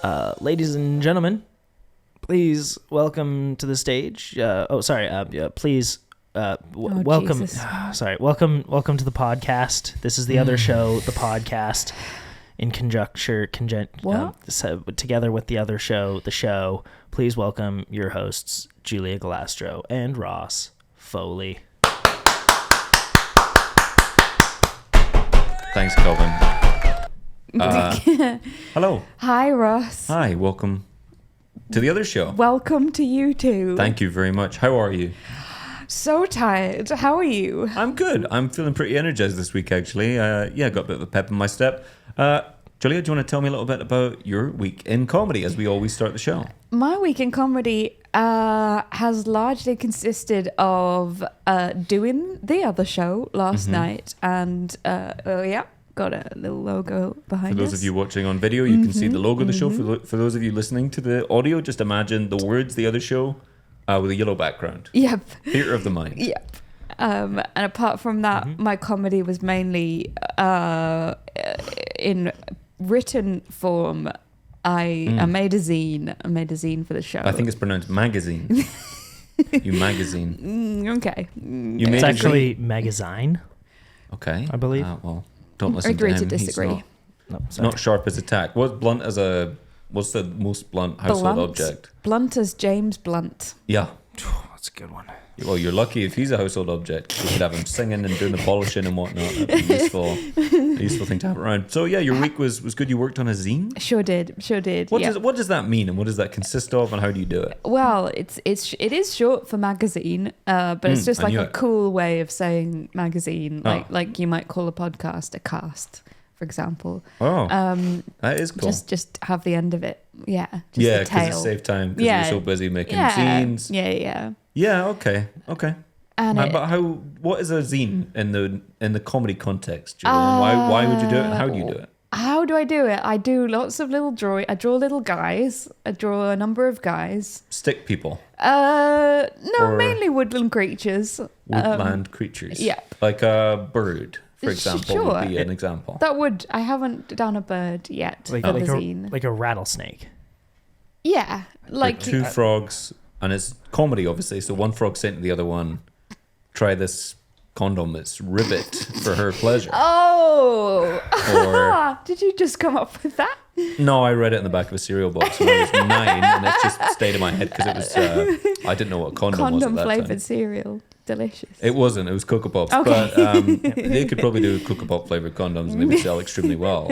Ladies and gentlemen, please welcome to the stage. Please welcome. Welcome to the podcast. This is the other show, the podcast, in together with the other show, the show. Please welcome your hosts, Giulia Galastro and Ross Foley. Thanks, Cobin. Hello. Hi, Ross. Hi, welcome to the other show. Welcome to you too. Thank you very much. How are you? So tired. How are you? I'm good. I'm feeling pretty energized this week, actually. Got a bit of a pep in my step. Julia, do you want to tell me a little bit about your week in comedy as we always start the show? My week in comedy has largely consisted of doing the other show last night and got a little logo behind us. For those of you watching on video, you can see the logo of the show. For those of you listening to the audio, just imagine the words "the other show" with a yellow background. Yep. Theatre of the mind. Yep. And apart from that, my comedy was mainly in written form. I made a zine. I made a zine for the show. I think it's pronounced magazine. You magazine. Okay. It's actually magazine. Okay. I believe. Well, don't listen Agree to him. to disagree. Not sharp as a tack. What's the most blunt household object? Blunt as James Blunt. Yeah. That's a good one. Well, you're lucky if he's a household object. You could have him singing and doing the polishing and whatnot. That'd be a useful thing to have around. So yeah, your week was good. You worked on a zine? Sure did. What does that mean, and what does that consist of, and how do you do it? Well, it is short for magazine, but it's just like a cool way of saying magazine, like you might call a podcast a cast, for example. Oh, that is cool. Just have the end of it. Yeah. Yeah, because it saves time. Because you're so busy making zines. Yeah. Yeah. Okay. And what is a zine in the comedy context, Julia? Why would you do it? And how do you do it? How do I do it? I do lots of little drawing. I draw little guys. I draw a number of guys. Stick people. Mainly woodland creatures. Woodland creatures. Yeah. Like a bird, for example, Sure. would be an example. I haven't done a bird yet like for the zine. Like a rattlesnake. Yeah. Like two frogs, and it's comedy, obviously. So one frog saying to the other one, try this condom, it's ribbit for her pleasure. Oh! Or, did you just come up with that? No, I read it in the back of a cereal box when I was 9, and it just stayed in my head because it was, I didn't know what a condom was at that time. Condom-flavoured cereal. Delicious. It wasn't. It was Cocoa Pops. Okay. But they could probably do Cocoa Pop flavoured condoms and they would sell extremely well.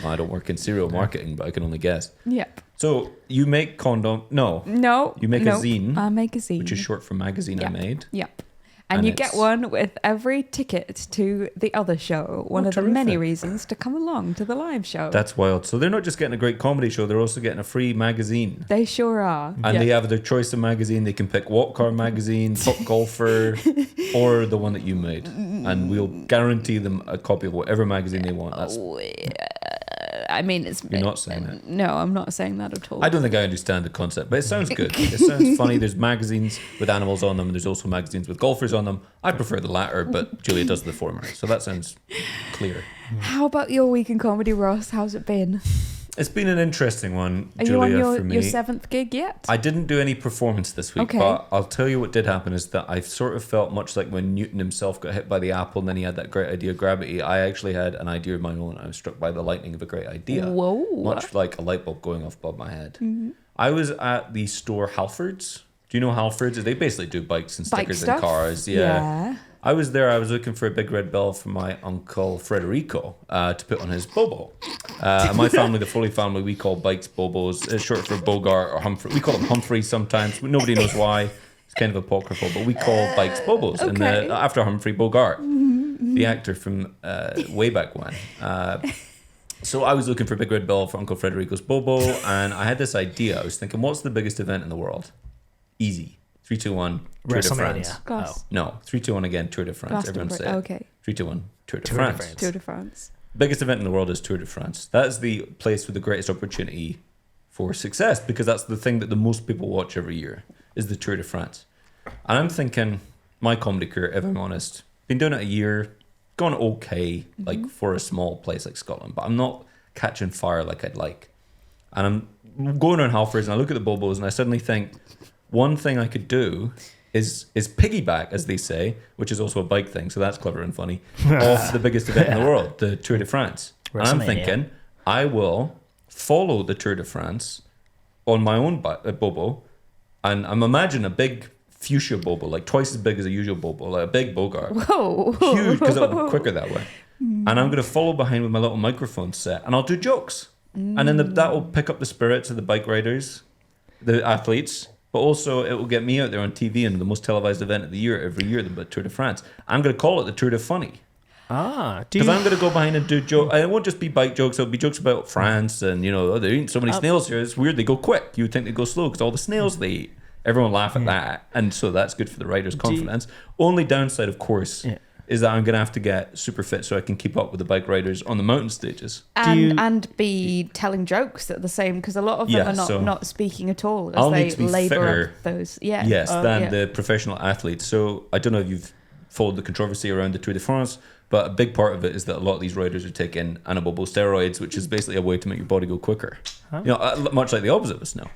I don't work in cereal marketing, but I can only guess. Yep. So you make No. You make a zine. I make a zine. Which is short for magazine I made. Yep. And you get one with every ticket to the other show. One of the many reasons to come along to the live show. That's wild. So they're not just getting a great comedy show, they're also getting a free magazine. They sure are. And they have their choice of magazine. They can pick Walk Car Magazine, Top Golfer, or the one that you made. And we'll guarantee them a copy of whatever magazine they want. I mean, You're not saying that. No, I'm not saying that at all. I don't think I understand the concept, but it sounds good. It sounds funny. There's magazines with animals on them, and there's also magazines with golfers on them. I prefer the latter, but Julia does the former. So that sounds clear. How about your week in comedy, Ross? How's it been? It's been an interesting one, Are Julia, you on for me. your 7th gig yet? I didn't do any performance this week, but I'll tell you what did happen is that I sort of felt much like when Newton himself got hit by the apple and then he had that great idea of gravity. I actually had an idea of my own. I was struck by the lightning of a great idea. Whoa. Much like a light bulb going off above my head. Mm-hmm. I was at the store Halfords. Do you know Halfords? They basically do bikes and stickers and cars. Yeah. I was there. I was looking for a big red bell for my uncle Frederico to put on his bobo. My family, the Foley family, we call bikes bobos. It's short for Bogart or Humphrey. We call them Humphrey sometimes. Nobody knows why. It's kind of apocryphal, but we call bikes bobos. Okay. And after Humphrey Bogart, the actor from way back when. So I was looking for a big red bell for Uncle Frederico's bobo, and I had this idea. I was thinking, what's the biggest event in the world? Easy. 3, 2, 1, Tour de France. Oh. No, 3, 2, 1 again, Tour de France. Everyone say it. Okay. 3, 2, 1, Tour de France. Tour de France. Biggest event in the world is Tour de France. That is the place with the greatest opportunity for success because that's the thing that the most people watch every year is the Tour de France. And I'm thinking, my comedy career, if I'm honest, been doing it a year, gone okay, like for a small place like Scotland, but I'm not catching fire like I'd like. and I'm going around Halfords and I look at the bobos and I suddenly think one thing I could do is piggyback, as they say, which is also a bike thing, so that's clever and funny, off the biggest event in the world, the Tour de France. And I'm thinking I will follow the Tour de France on my own bobo, and I'm imagining a big fuchsia bobo, like twice as big as a usual bobo, like a big Bogart. Whoa. Huge, because it'll be quicker that way. And I'm going to follow behind with my little microphone set, and I'll do jokes. And then that will pick up the spirits of the bike riders, the athletes, but also it will get me out there on TV in the most televised event of the year every year, the Tour de France. I'm going to call it the Tour de Funny. Because I'm going to go behind and do jokes. And it won't just be bike jokes. It'll be jokes about France and, they're eating so many snails here. It's weird. They go quick. You would think they go slow because all the snails they eat. Everyone laugh at that. And so that's good for the rider's confidence. Only downside, of course, is that I'm going to have to get super fit so I can keep up with the bike riders on the mountain stages. And be telling jokes at the same, because a lot of them are not speaking at all as they labour up those. Yeah. Yes, than the professional athletes. So I don't know if you've followed the controversy around the Tour de France, but a big part of it is that a lot of these riders are taking anabolic steroids, which is basically a way to make your body go quicker. Much like the opposite of us now.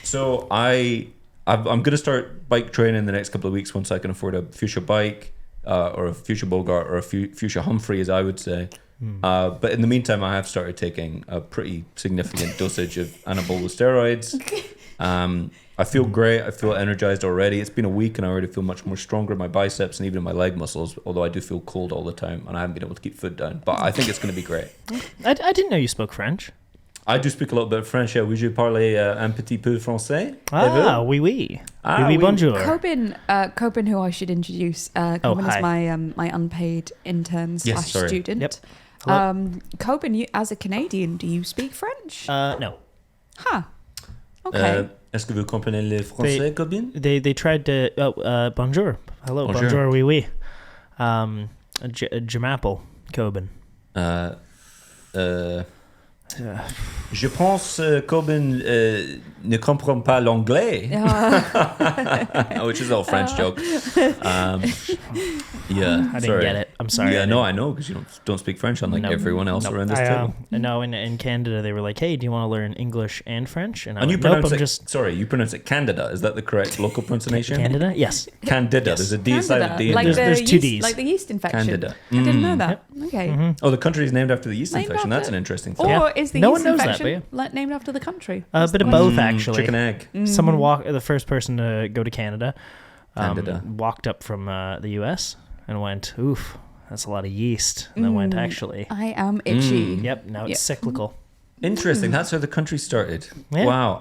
So I'm going to start bike training the next couple of weeks once I can afford a fuchsia bike, or a fuchsia Bogart, or a fuchsia Humphrey, as I would say. But in the meantime, I have started taking a pretty significant dosage of anabolic steroids. I feel great. I feel energized already. It's been a week and I already feel much more stronger in my biceps and even in my leg muscles, although I do feel cold all the time and I haven't been able to keep food down. But I think it's going to be great. I didn't know you spoke French. I do speak a little bit of French. Oui, je parle un petit peu français. Oui, oui. Oui, bonjour. Cobin, who I should introduce. Cobin is my unpaid intern / student. Yep. Cobin, you, as a Canadian, do you speak French? No. Huh. Okay. Est-ce que vous comprenez le français, Cobin? They tried to... bonjour. Hello, bonjour, oui, oui. Jamapple, Cobin. Je pense Cobin ne comprend pas l'anglais. Which is all French joke. I didn't get it. I'm sorry. Yeah, no, I know, because you don't speak French unlike everyone else around this table. No, in Canada they were like, "Hey, do you want to learn English and French?" And I you went, pronounce nope, you pronounce it Candida. Is that the correct local pronunciation? Candida? Yes. Candida. Yes. There's a D side of D. Like there's two Ds. Like the yeast infection. Candida. I didn't know that. Yep. Okay. Mm-hmm. Oh, the country is named after the yeast infection. That's an interesting thing. Or is the no yeast one knows infection that, named after the country? A bit of both, actually. Chicken egg. Someone the first person to go to Canada, walked up from the US and went, oof, that's a lot of yeast. And then went, actually, I am itchy. Yep, now it's cyclical. Interesting. That's how the country started. Yeah. Wow.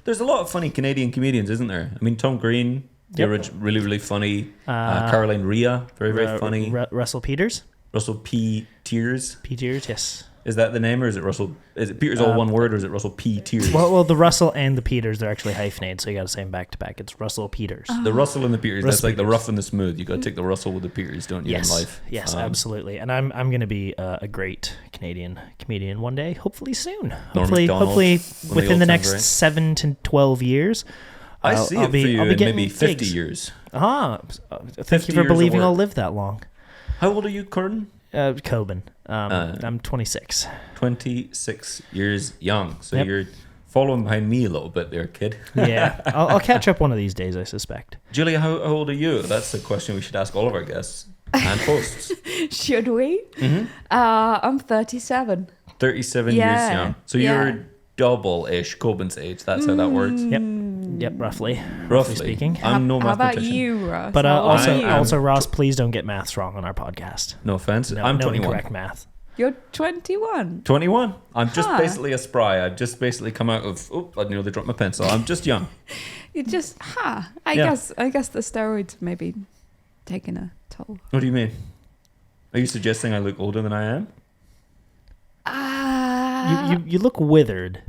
There's a lot of funny Canadian comedians, isn't there? I mean, Tom Green, really, really funny. Caroline Rhea, very, very funny. Russell Peters? Russell P. Tears. P. Tears, yes. Is that the name, or is it Russell? Is it Peters all one word, or is it Russell P. Tears? Well, the Russell and the Peters, they're actually hyphenated, so you got to say them back to back. It's Russell Peters. The Russell and the Peters. Russell that's like Peters. the rough and the smooth. You got to take the Russell with the Peters, don't you? Yes, in life. yes, absolutely. And I'm going to be a great Canadian comedian one day, hopefully soon. Hopefully within the next 7 to 12 years. I see it for you in maybe 50 gigs. years. Thank you for believing I'll live that long. How old are you, Corden? Cobin. I'm 26. 26 years young. So you're following behind me a little bit there, kid. Yeah. I'll catch up one of these days, I suspect. Julia, how old are you? That's the question we should ask all of our guests and hosts. Should we? Mm-hmm. I'm 37. 37 years young. So you're double-ish Cobin's age. That's how that works. Yep, roughly speaking. I'm no How about mathematician. you, Ross? But also, Ross, please don't get maths wrong on our podcast. No offense. No, I'm no 21. incorrect math. You're 21. 21. I'm just basically a spry. I've just basically come out of, I nearly dropped my pencil. I'm just young. You just, I guess the steroids maybe taking a toll. What do you mean? Are you suggesting I look older than I am? You look withered.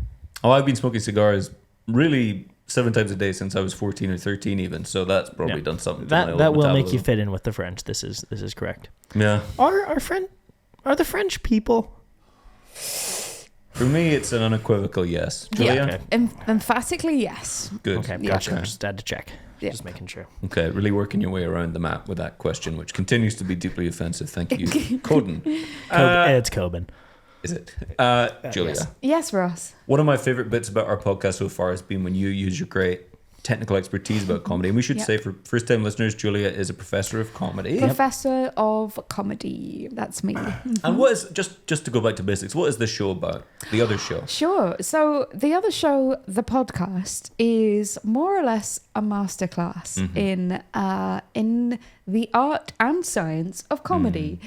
Oh, I've been smoking cigars really 7 times a day since I was 14 or 13 even, so that's probably done something to my old that will make metabolism. you fit in with the French. This is correct. Yeah. Are the French people? For me, it's an unequivocal yes. Julia? Yeah, emphatically yes. Good. Okay, Yeah. gotcha. Okay. Just had to check. Yeah. Just making sure. Okay, really working your way around the map with that question, which continues to be deeply offensive. Thank you, Cobin. It's Cobin. Is it? Giulia. Yes, Ross. One of my favorite bits about our podcast so far has been when you use your great technical expertise about comedy. And we should say for first-time listeners, Giulia is a professor of comedy. Professor of comedy. That's me. And what is, just to go back to basics, what is this show about? The other show? Sure. So the other show, the podcast, is more or less a masterclass in the art and science of comedy.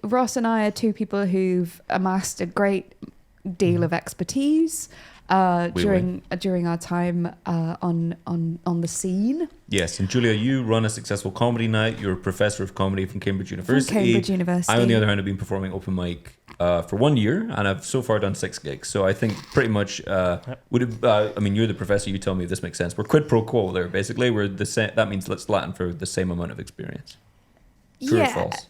Ross and I are two people who've amassed a great deal of expertise during our time on the scene. Yes, and Giulia, you run a successful comedy night. You're a professor of comedy from Cambridge University. I, on the other hand, have been performing open mic for 1 year, and I've so far done 6 gigs. So I think pretty much, you're the professor. You tell me if this makes sense. We're quid pro quo there. Basically, we're the same. That means it's Latin for the same amount of experience. True or false?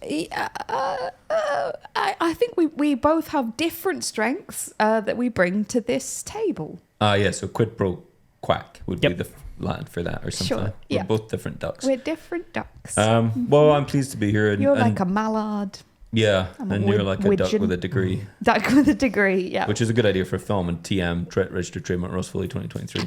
I think we both have different strengths that we bring to this table. So quid pro quack would be the Latin for that or something. Sure, We're both different ducks. We're different ducks. Well, I'm pleased to be here. You're like a mallard. Yeah, and you're like a duck with a degree. Duck with a degree, yeah. Which is a good idea for a film, and TM, registered trademark Ross Foley 2023.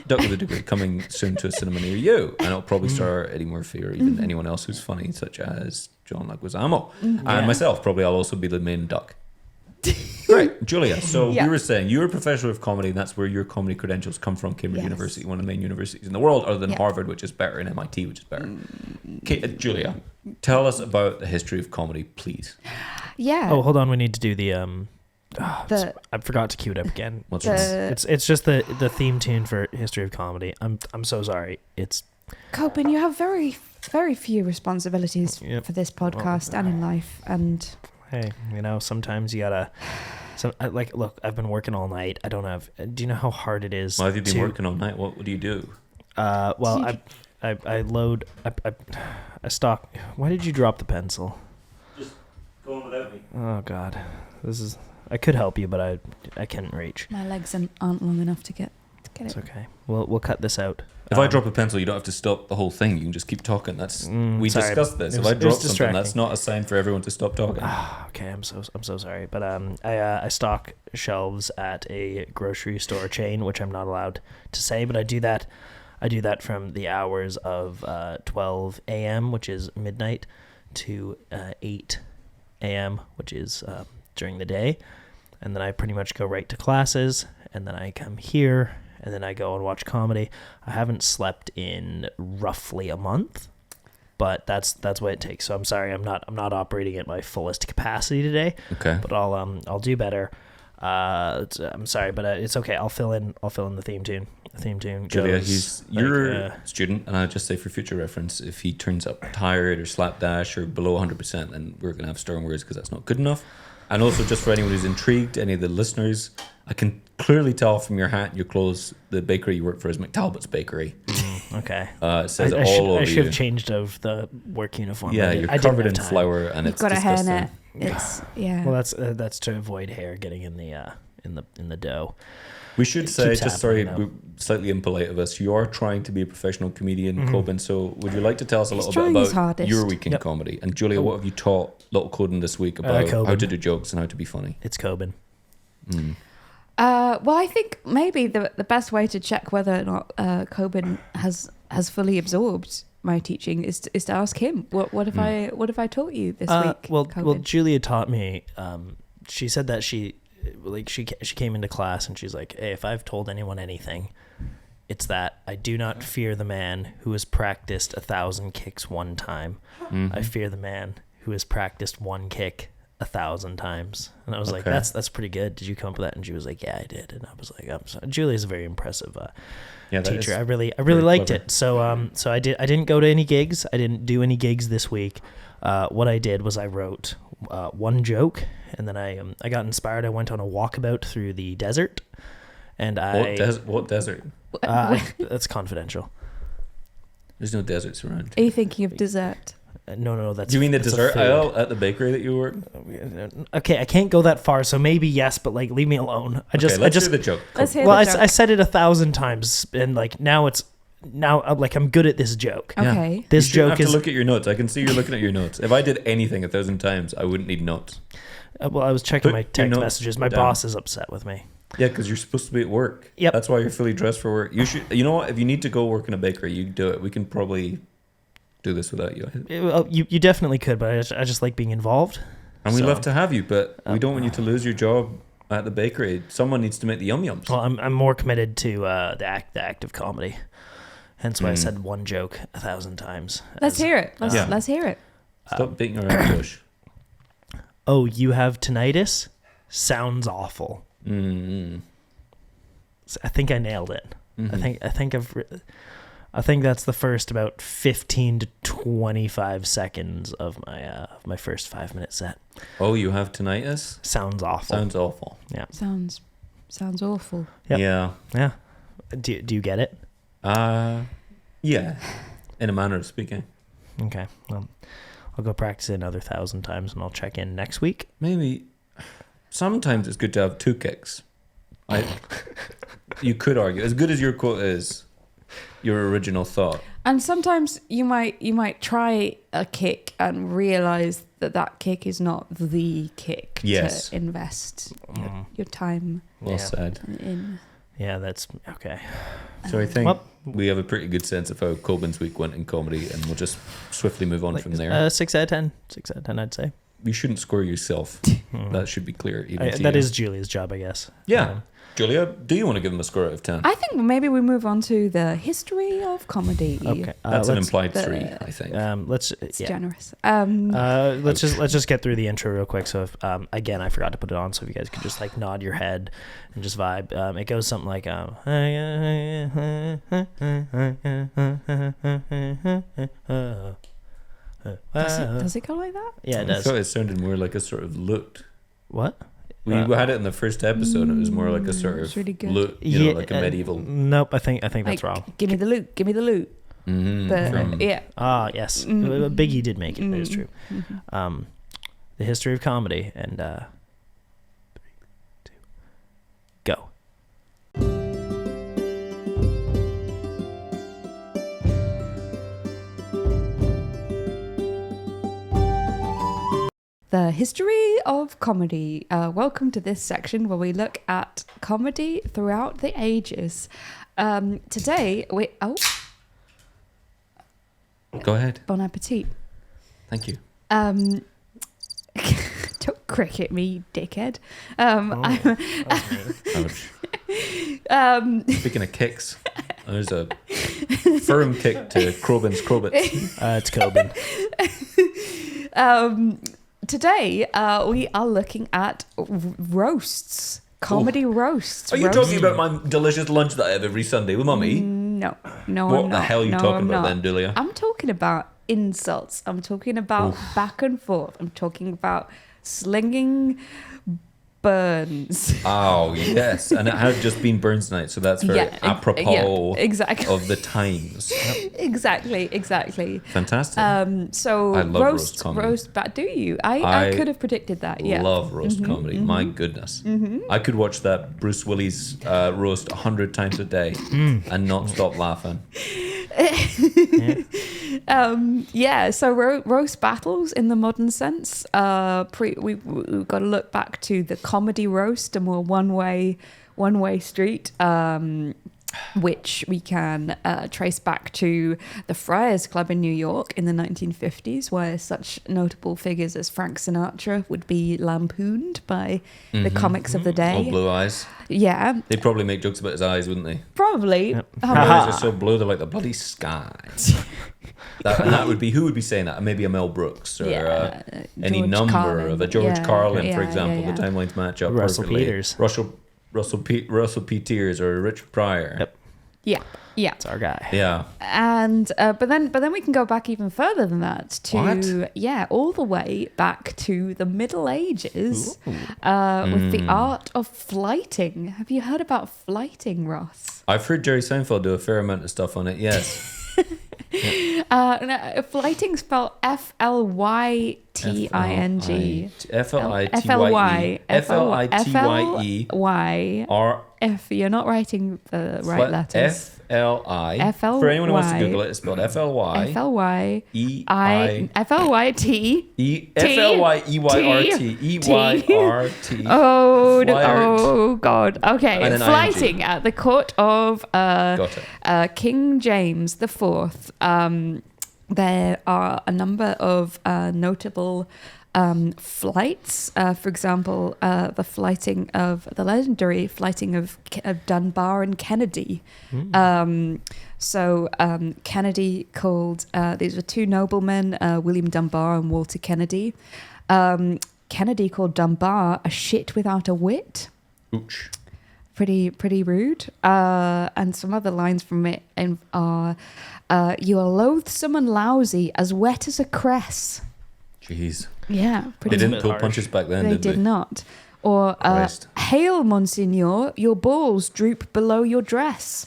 Duck with a degree, coming soon to a cinema near you. And it'll probably star Eddie Murphy or even anyone else who's funny, such as John Leguizamo. And myself, probably I'll also be the main duck. Great, Giulia. So you were saying you're a professor of comedy, and that's where your comedy credentials come from. Cambridge University, one of the main universities in the world, other than Harvard, which is better, and MIT, which is better. Okay, Giulia, tell us about the history of comedy, please. Yeah. Oh, hold on. We need to do the I forgot to cue it up again. It's just the theme tune for History of Comedy. I'm so sorry. It's Cobin, you have very, very few responsibilities for this podcast and in life, and hey, sometimes you gotta. Look, I've been working all night. I don't have. Do you know how hard it is? Why have you been working all night? What do you do? I load. I stock. Why did you drop the pencil? Just going without me. Oh God, this is. I could help you, but I can't reach. My legs aren't long enough to get it. It's okay. We'll cut this out. If I drop a pencil, you don't have to stop the whole thing. You can just keep talking. We discussed this. If I drop something, that's not a sign for everyone to stop talking. Okay, I'm so sorry, but I stock shelves at a grocery store chain, which I'm not allowed to say, but I do that from the hours of 12 a.m., which is midnight, to 8 a.m., which is during the day, and then I pretty much go right to classes, and then I come here. And then I go and watch comedy. I haven't slept in roughly a month, but that's what it takes. So I'm sorry, I'm not operating at my fullest capacity today. Okay, but I'll do better. I'm sorry, but it's okay. I'll fill in the theme tune. The theme tune goes. You're a student, and I'll just say for future reference, if he turns up tired or slapdash or below 100%, then we're gonna have stern words because that's not good enough. And also, just for anyone who's intrigued, any of the listeners, I can clearly tell from your hat and your clothes the bakery you work for is McTalbot's Bakery. Okay. It says all over you. I should have changed of the work uniform. Yeah, you're covered in flour, and it's disgusting. Got a hairnet. Well, that's to avoid hair getting in the dough. We should say, we're slightly impolite of us. You are trying to be a professional comedian, Cobin. So, would you like to tell us a little bit about your week in comedy? And Giulia, what have you taught little Cobin this week about how to do jokes and how to be funny? It's Cobin. Well, I think maybe the best way to check whether or not Cobin has fully absorbed my teaching is to ask him. What have I taught you this week? Well, Giulia taught me. She said that she came into class and she's like, hey, if I've told anyone anything, it's that I do not fear the man who has practiced 1,000 kicks one time. I fear the man who has practiced one kick 1,000 times. And I was like, that's pretty good. Did you come up with that? And she was like, yeah, I did. And I was like, Julia's a very impressive teacher. I really liked it. So I didn't go to any gigs. I didn't do any gigs this week. What I did was I wrote one joke, and then I got inspired. I went on a walkabout through the desert, and what desert? That's confidential. There's no deserts around. Are you thinking of dessert? No, that's. Do you mean the dessert aisle at the bakery that you work? Okay, I can't go that far, so maybe yes, but leave me alone. Let's hear the joke. Let's hear the joke. I said it 1,000 times, and now it's now I'm good at this joke. Okay. Yeah. This you joke have is. to look at your notes. I can see you're looking at your notes. If I did anything 1,000 times, I wouldn't need notes. Well, I was checking Put my your text notes messages. My down. boss is upset with me. Yeah, because you're supposed to be at work. Yep. That's why you're fully dressed for work. You should. You know what? If you need to go work in a bakery, you do it. We can probably do this without you. You definitely could, but I just like being involved. And we love to have you, but we don't want you to lose your job at the bakery. Someone needs to make the yum-yums. Well, I'm more committed to the act of comedy. Hence why I said one joke 1,000 times. Let's hear it. Let's hear it. Stop beating around the bush. Oh, you have tinnitus? Sounds awful. Mm-hmm. I think I nailed it. Mm-hmm. I think that's the first about 15 to 25 seconds of my first 5-minute set. Oh, you have tinnitus? Sounds awful. Sounds awful. Yeah. Sounds awful. Yep. Yeah. Yeah. Do you get it? Yeah. In a manner of speaking. Okay. Well, I'll go practice it another 1,000 times and I'll check in next week. Maybe. Sometimes it's good to have 2 kicks. You could argue, as good as your quote is, your original thought. And sometimes you might try a kick and realize that kick is not the kick Yes. to invest your time Well said. in. Yeah, that's okay. So I think we have a pretty good sense of how Cobin's week went in comedy, and we'll just swiftly move on from there. 6 out of 10. 6 out of 10, I'd say. You shouldn't score yourself. That should be clear. That is Julia's job, I guess. Yeah. Julia, do you want to give him a score out of 10? I think maybe we move on to the history of comedy. Okay. That's an implied 3, I think. It's generous. Let's just get through the intro real quick. So if, again, I forgot to put it on, so if you guys could just like nod your head and just vibe. It goes something like does it go like that? Yeah, it I does. thought it sounded more like a sort of lute. What? We had it in the first episode, and it was more like a sort of really good. lute, like a medieval. Nope, I think that's wrong. Give me the loot. Give me the loot. Mm-hmm. Yeah. Ah, yes. Biggie did make it. That is true. Mm-hmm. The history of comedy, and 3, 2, go. The history of comedy. Welcome to this section where we look at comedy throughout the ages. Today we Go ahead. Bon appetit. Thank you. Don't cricket me, dickhead. Speaking of kicks, there's a firm kick to Cobin's Crobits. It's Cobin. Today, we are looking at roasts, comedy roasts. Are you talking about my delicious lunch that I have every Sunday with Mummy? No, What the hell are you talking about then, Julia? I'm talking about insults. I'm talking about back and forth. I'm talking about slinging burns. Oh, yes. And it had just been Burns night, so that's very apropos exactly. of the times. Exactly. Fantastic. So I love roast comedy. Do you? I could have predicted that. Yeah. Love roast comedy. My goodness. I could watch that Bruce Willis roast 100 times a day and not stop laughing. So roast battles in the modern sense. We've got to look back to the comedy roast, a more one-way street, which we can trace back to the Friars Club in New York in the 1950s, where such notable figures as Frank Sinatra would be lampooned by the comics of the day. All blue eyes. Yeah. They'd probably make jokes about his eyes, wouldn't they? Probably. Yep. His eyes are so blue, they're like the bloody sky. That would be, who would be saying that? Maybe a Mel Brooks or any George number Carlin. of a George Carlin, for Yeah, example. yeah. The timelines match up Russell perfectly. Peters. Russell P. Tears or Richard Pryor. Yep. Yeah. It's our guy. Yeah. And but then we can go back even further than that to all the way back to the Middle Ages with the art of flighting. Have you heard about flighting, Ross? I've heard Jerry Seinfeld do a fair amount of stuff on it, yes. Flighting spelled Flyting. F-L-I-T-Y-E. F-L-Y. F-L-I-T-Y-E. F. You're not writing the right letters. F-L-I. F-L-Y. For anyone who wants to Google it, it's spelled F-L-Y. F-L-Y. E-I. F-L-Y-T. F-L-Y-E-Y-R-T. E-Y-R-T. Oh, no. Oh, God. Okay. And then Flighting at the court of Got it. King James IV. There are a number of notable flights. For example, the legendary flighting of Dunbar and Kennedy. Kennedy called, these were two noblemen, William Dunbar and Walter Kennedy. Kennedy called Dunbar a shit without a wit. Ooch. Pretty rude. And some other lines from it are, you are loathsome and lousy, as wet as a cress. Jeez. Yeah, They didn't pull punches back then, they did they? did not. Or, hail, Monsignor, your balls droop below your dress.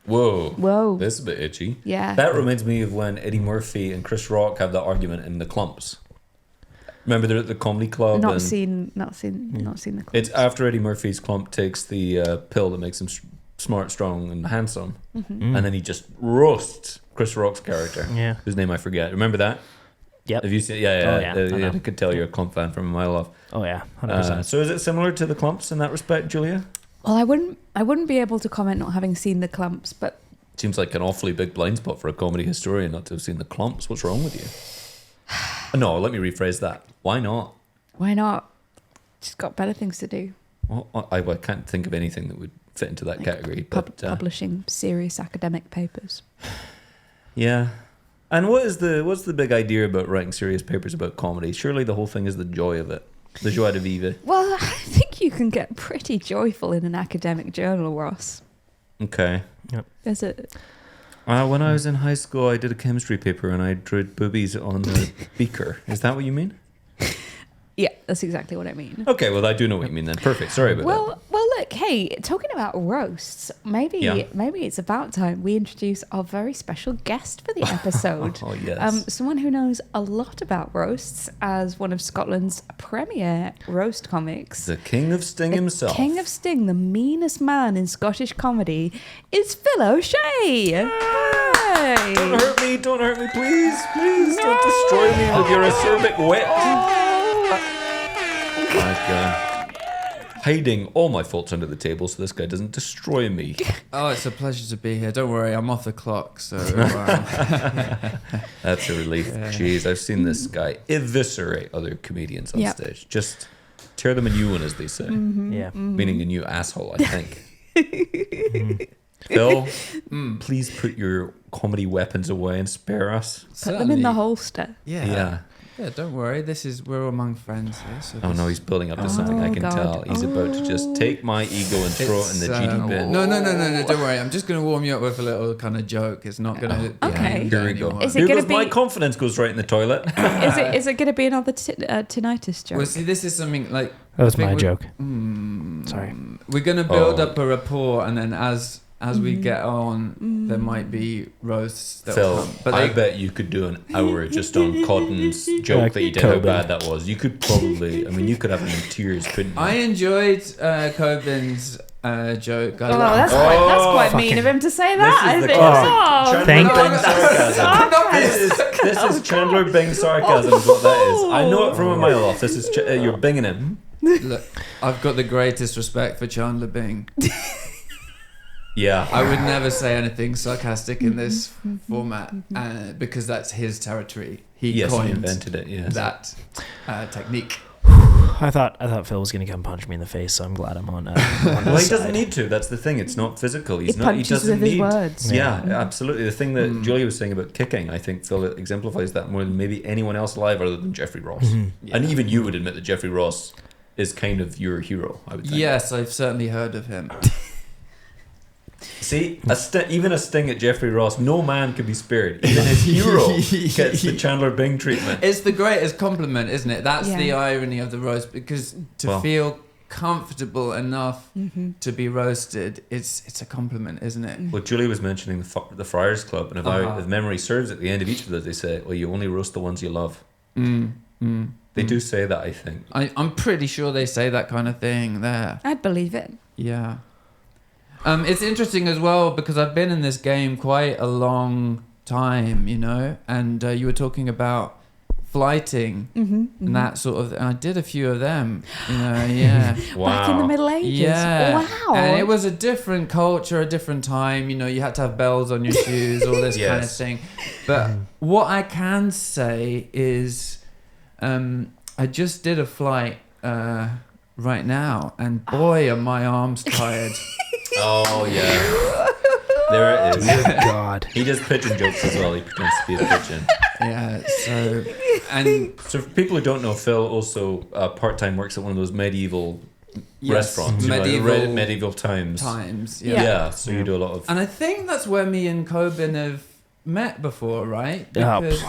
Whoa. This is a bit itchy. Yeah. That reminds me of when Eddie Murphy and Chris Rock have that argument in The Clumps. Remember they're at the comedy club? Not seen the clip. It's after Eddie Murphy's clump takes the pill that makes him smart, strong, and handsome. And then he just roasts Chris Rock's character. Yeah. Whose name I forget. Remember that? Yep. Have you seen? I could tell you're a clump fan from a mile off. Oh yeah, 100%. So is it similar to the clumps in that respect, Giulia? Well, I wouldn't be able to comment not having seen the clumps, but Seems like an awfully big blind spot for a comedy historian not to have seen the clumps. What's wrong with you? No, let me rephrase that. Why not? Why not? Just got better things to do. Well, I can't think of anything that would fit into that category. But publishing serious academic papers. Yeah. And what's the big idea about writing serious papers about comedy? Surely the whole thing is the joy of it. The joie de vivre. Well, I think you can get pretty joyful in an academic journal, Ross. Okay. Yep. Is it? When I was in high school, I did a chemistry paper and I drew boobies on the beaker. Is that what you mean? Yeah, that's exactly what I mean. Okay, well, I do know what you mean then. Perfect. Sorry about that. Well, look, hey, talking about roasts, maybe it's about time we introduce our very special guest for the episode. Oh, yes. Someone who knows a lot about roasts as one of Scotland's premier roast comics. The King of Sting himself. King of Sting, the meanest man in Scottish comedy, is Phil O'Shea. Hey. Don't hurt me, please. Please, don't destroy me with your acerbic wit. Hiding all my faults under the table so this guy doesn't destroy me. Oh, it's a pleasure to be here. Don't worry, I'm off the clock, so... That's a relief. Yeah. Jeez, I've seen this guy eviscerate other comedians on stage. Just tear them a new one, as they say. Mm-hmm. Yeah. Mm-hmm. Meaning a new asshole, I think. Phil, please put your comedy weapons away and spare us. Put them in the holster. Yeah, don't worry. We're among friends here. So no, he's building up to something. I can tell. He's about to just take my ego and throw it in the GD bin. No, don't worry. I'm just going to warm you up with a little kind of joke. It's not going to... Okay. Here we go. Here goes my confidence goes right in the toilet. Is it going to be another tinnitus joke? Well, see, this is something like... That was my joke. Sorry. We're going to build up a rapport, and then as we get on, there might be roasts that Phil, will come. But I bet you could do an hour just on Codden's joke that you did, how bad that was. You could probably, you could have him in tears, couldn't you? I enjoyed Cobin's joke. That's quite mean of him to say that. This is Chandler Bing sarcasm is what that is. I know it from a mile off. This is you're binging him. Look, I've got the greatest respect for Chandler Bing. Yeah, I would never say anything sarcastic in this format because that's his territory. He invented it. Yes, that technique. I thought Phil was going to come punch me in the face, so I'm glad I'm on. Well, he doesn't need to. That's the thing. It's not physical. He doesn't need. Words. Yeah, absolutely. The thing that Giulia was saying about kicking, I think Phil exemplifies that more than maybe anyone else alive, other than Jeffrey Ross. And even you would admit that Jeffrey Ross is kind of your hero. I would think. Yes, I've certainly heard of him. See, even a sting at Jeffrey Ross, no man can be spared. Even his hero gets the Chandler Bing treatment. It's the greatest compliment, isn't it? That's the irony of the roast, because to feel comfortable enough to be roasted, it's a compliment, isn't it? Well, Julie was mentioning the Friars Club, and if memory serves, at the end of each of those, they say, well, you only roast the ones you love. They do say that, I think. I'm pretty sure they say that kind of thing there. I'd believe it. Yeah. It's interesting as well because I've been in this game quite a long time, you know, and you were talking about flighting and that sort of. I did a few of them, you know. Yeah. Wow. Back in the Middle Ages. Yeah. Wow. And it was a different culture, a different time. You know, you had to have bells on your shoes, all this kind of thing. But what I can say is, I just did a flight right now, and boy, are my arms tired. Oh yeah. There it is. Oh, God. He does pigeon jokes as well. He pretends to be a pigeon. Yeah. So for people who don't know, Phil also part-time works at one of those medieval restaurants. Medieval times. Yeah. So you do a lot of. And I think that's where me and Cobin have met before, right? Because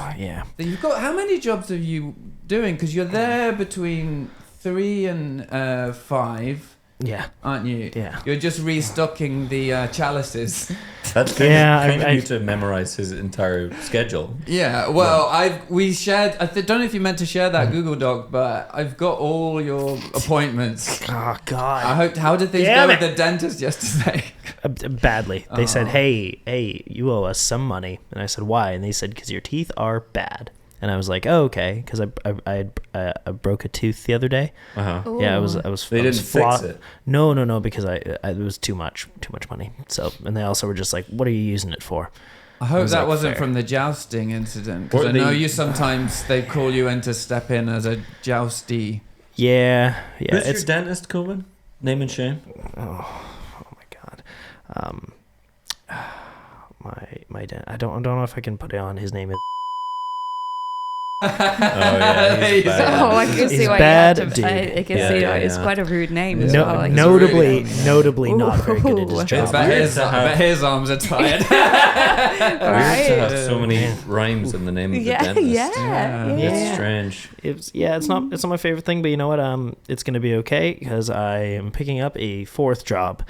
you've got how many jobs are you doing? Because you're there between 3 and 5. Yeah. Aren't you? Yeah. You're just restocking the chalices. That's kind of you to memorize his entire schedule. Yeah. Well, we shared. I don't know if you meant to share that Google Doc, but I've got all your appointments. Oh God. How did things go with the dentist yesterday? Badly. They said, "Hey, you owe us some money," and I said, "Why?" And they said, "Because your teeth are bad." And I was like, "Oh, okay," because I broke a tooth the other day. Uh-huh. Yeah, I was. They didn't fix it. No, because it was too much money. So, and they also were just like, "What are you using it for?" I hope that wasn't from the jousting incident, because I know you sometimes they call you in to step in as a jousty. Yeah. Who's your dentist, Cobin? Name and shame. Oh my God. My dad. I don't know if I can put it on. His name is. Oh yeah, he's bad. I can see why bad, you have to. I can see why it's quite a rude name as well. Like, notably not very good at his job. I bet his arms are tired. Weird to have so many rhymes in the name of the dentist. Yeah. It's strange. It's not my favorite thing, but you know what? It's gonna be okay because I am picking up a 4th job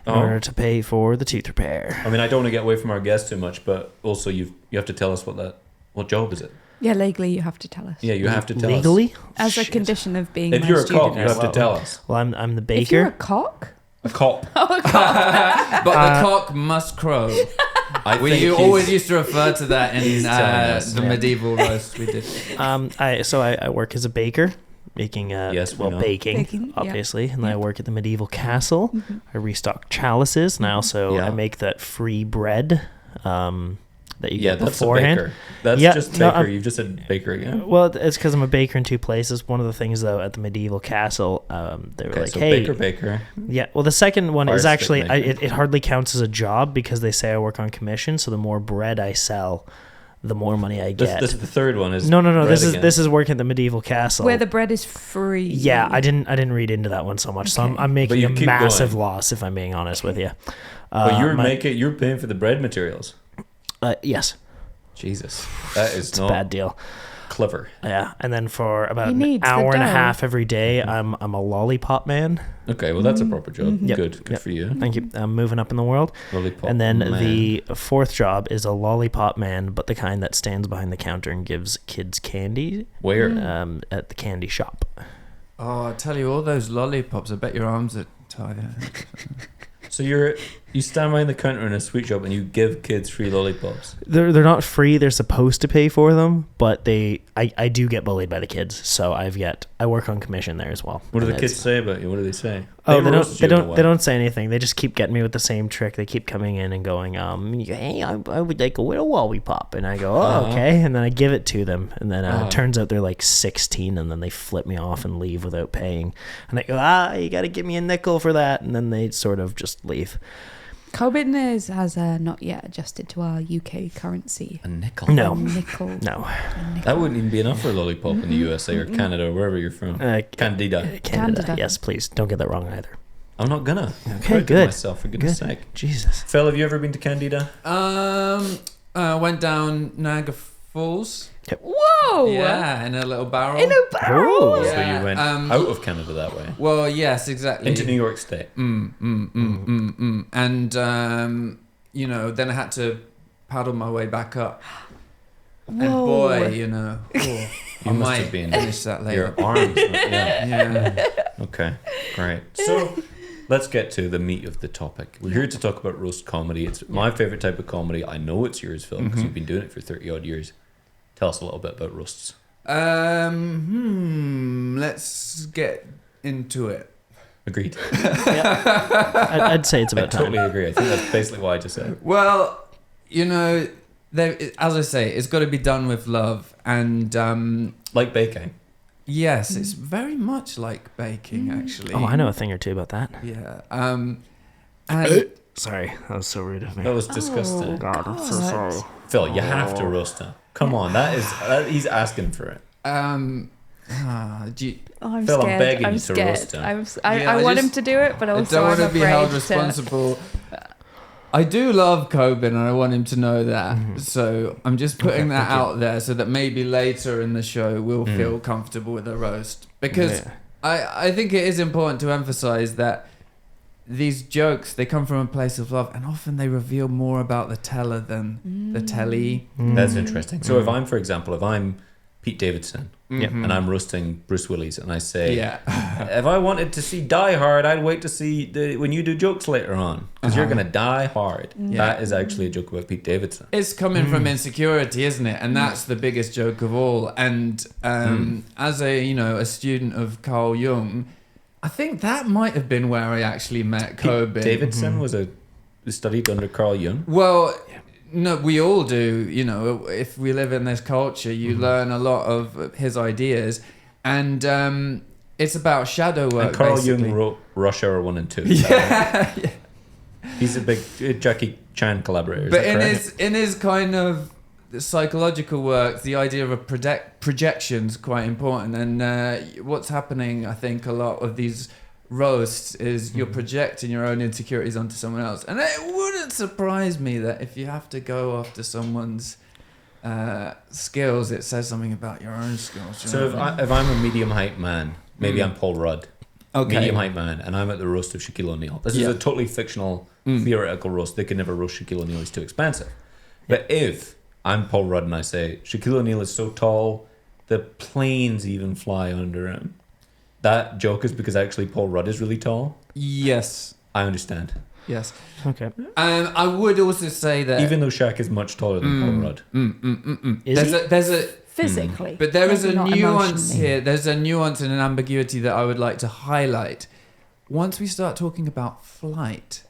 in order to pay for the tooth repair. I mean, I don't want to get away from our guests too much, but also you have to tell us what job is it? Yeah, legally you have to tell us. Yeah, you have to tell us. Legally? As a condition of being if you're a cop, you have to tell us. Well, I'm the baker. If you're a cock? A cop. Oh, a cop. But the cock must crow. You always used to refer to that in the medieval roast we did. I work as a baker, making baking, obviously, and then I work at the medieval castle. Mm-hmm. I restock chalices, and I also I make that free bread. That you get beforehand. That's a baker. That's just baker. You've just said baker again. Well, it's because I'm a baker in 2 places. One of the things, though, at the medieval castle, they were like, so "Hey, baker." Yeah. Well, the second one is actually it hardly counts as a job because they say I work on commission. So the more bread I sell, the more money I get. This is the third one. No. This is working at the medieval castle where the bread is free. Yeah, I didn't read into that one so much. Okay. So I'm making a massive loss if I'm being honest with you. But you're paying for the bread materials. Yes. Jesus, that is not a bad deal. Clever. Yeah, and then for about an hour and a half every day, I'm a lollipop man. Okay, well that's a proper job. Mm-hmm. Good for you. Thank you. I'm moving up in the world. Lollipop. And then the 4th job is a lollipop man, but the kind that stands behind the counter and gives kids candy. Where? At the candy shop. Oh, I tell you, all those lollipops. I bet your arms are tired. So you stand behind the counter in a sweet shop and you give kids free lollipops. They're not free. They're supposed to pay for them, but I do get bullied by the kids. So I work on commission there as well. What do the kids say about you? What do they say? Oh, they don't say anything. They just keep getting me with the same trick. They keep coming in and going, hey, I would like a little lollipop, and I go, okay, and then I give it to them, and then it turns out they're like 16, and then they flip me off and leave without paying, and they go, you got to give me a nickel for that, and then they sort of just leave. Cobin has not yet adjusted to our UK currency. A nickel? No. A nickel. No. That wouldn't even be enough for a lollipop in the USA or Canada or wherever you're from. Candida. Canada. Yes, please. Don't get that wrong either. I'm not gonna. Okay, good. Myself, for goodness sake. Jesus. Phil, have you ever been to Candida? Went down Niagara Falls. Yep. Whoa! Yeah, in a little barrel. Oh. Yeah. So you went out of Canada that way. Well, yes, exactly. Into New York State. And then I had to paddle my way back up. Whoa. And boy, you must have been finish that later. Your arms. Yeah. Okay, great. So let's get to the meat of the topic. We're here to talk about roast comedy. It's my favorite type of comedy. I know it's yours, Phil, because you've been doing it for 30 odd years. Tell us a little bit about roasts. Let's get into it. Agreed. I'd say it's about time. I totally agree. I think that's basically what I just said. Well, as I say, it's got to be done with love, and like baking. Yes, it's very much like baking, actually. Oh, I know a thing or two about that. Yeah. Sorry, that was so rude of me. That was disgusting. God, I'm so sorry. Phil, you have to roast him. Come on, he's asking for it. I'm Phil, scared. I'm begging you to roast him. I want him to do it, but also I don't want I'm to be held afraid responsible. I do love Cobin, and I want him to know that. So I'm just putting that out there so that maybe later in the show we'll feel comfortable with a roast. Because I think it is important to emphasize that these jokes, they come from a place of love, and often they reveal more about the teller than the telly. That's interesting. So if I'm Pete Davidson and I'm roasting Bruce Willis, and I say, if I wanted to see Die Hard, I'd wait to see when you do jokes later on, because you're going to die hard. That is actually a joke about Pete Davidson. It's coming from insecurity, isn't it? And that's the biggest joke of all. And as a student of Carl Jung, I think that might have been where I actually met Cobin. Pete Davidson was studied under Carl Jung. Well, no, we all do. If we live in this culture, you learn a lot of his ideas, and it's about shadow work. And Carl basically. Jung wrote Rush Hour 1 and 2. Yeah. He's a big Jackie Chan collaborator. But in his kind of psychological work, the idea of projection's quite important. And what's happening, I think, a lot of these roasts is you're projecting your own insecurities onto someone else, and it wouldn't surprise me that if you have to go after someone's skills, it says something about your own skills. So if I'm a medium height man, maybe I'm Paul Rudd, medium height man, and I'm at the roast of Shaquille O'Neal. This is a totally fictional, theoretical roast. They could never roast Shaquille O'Neal; he's too expensive. But if I'm Paul Rudd and I say Shaquille O'Neal is so tall, the planes even fly under him. That joke is because actually Paul Rudd is really tall? Yes. I understand. Yes. Okay. I would also say that even though Shaq is much taller than Paul Rudd. There's a physically. But there is a not nuance emotionally. here. There's a nuance and an ambiguity that I would like to highlight. Once we start talking about flight,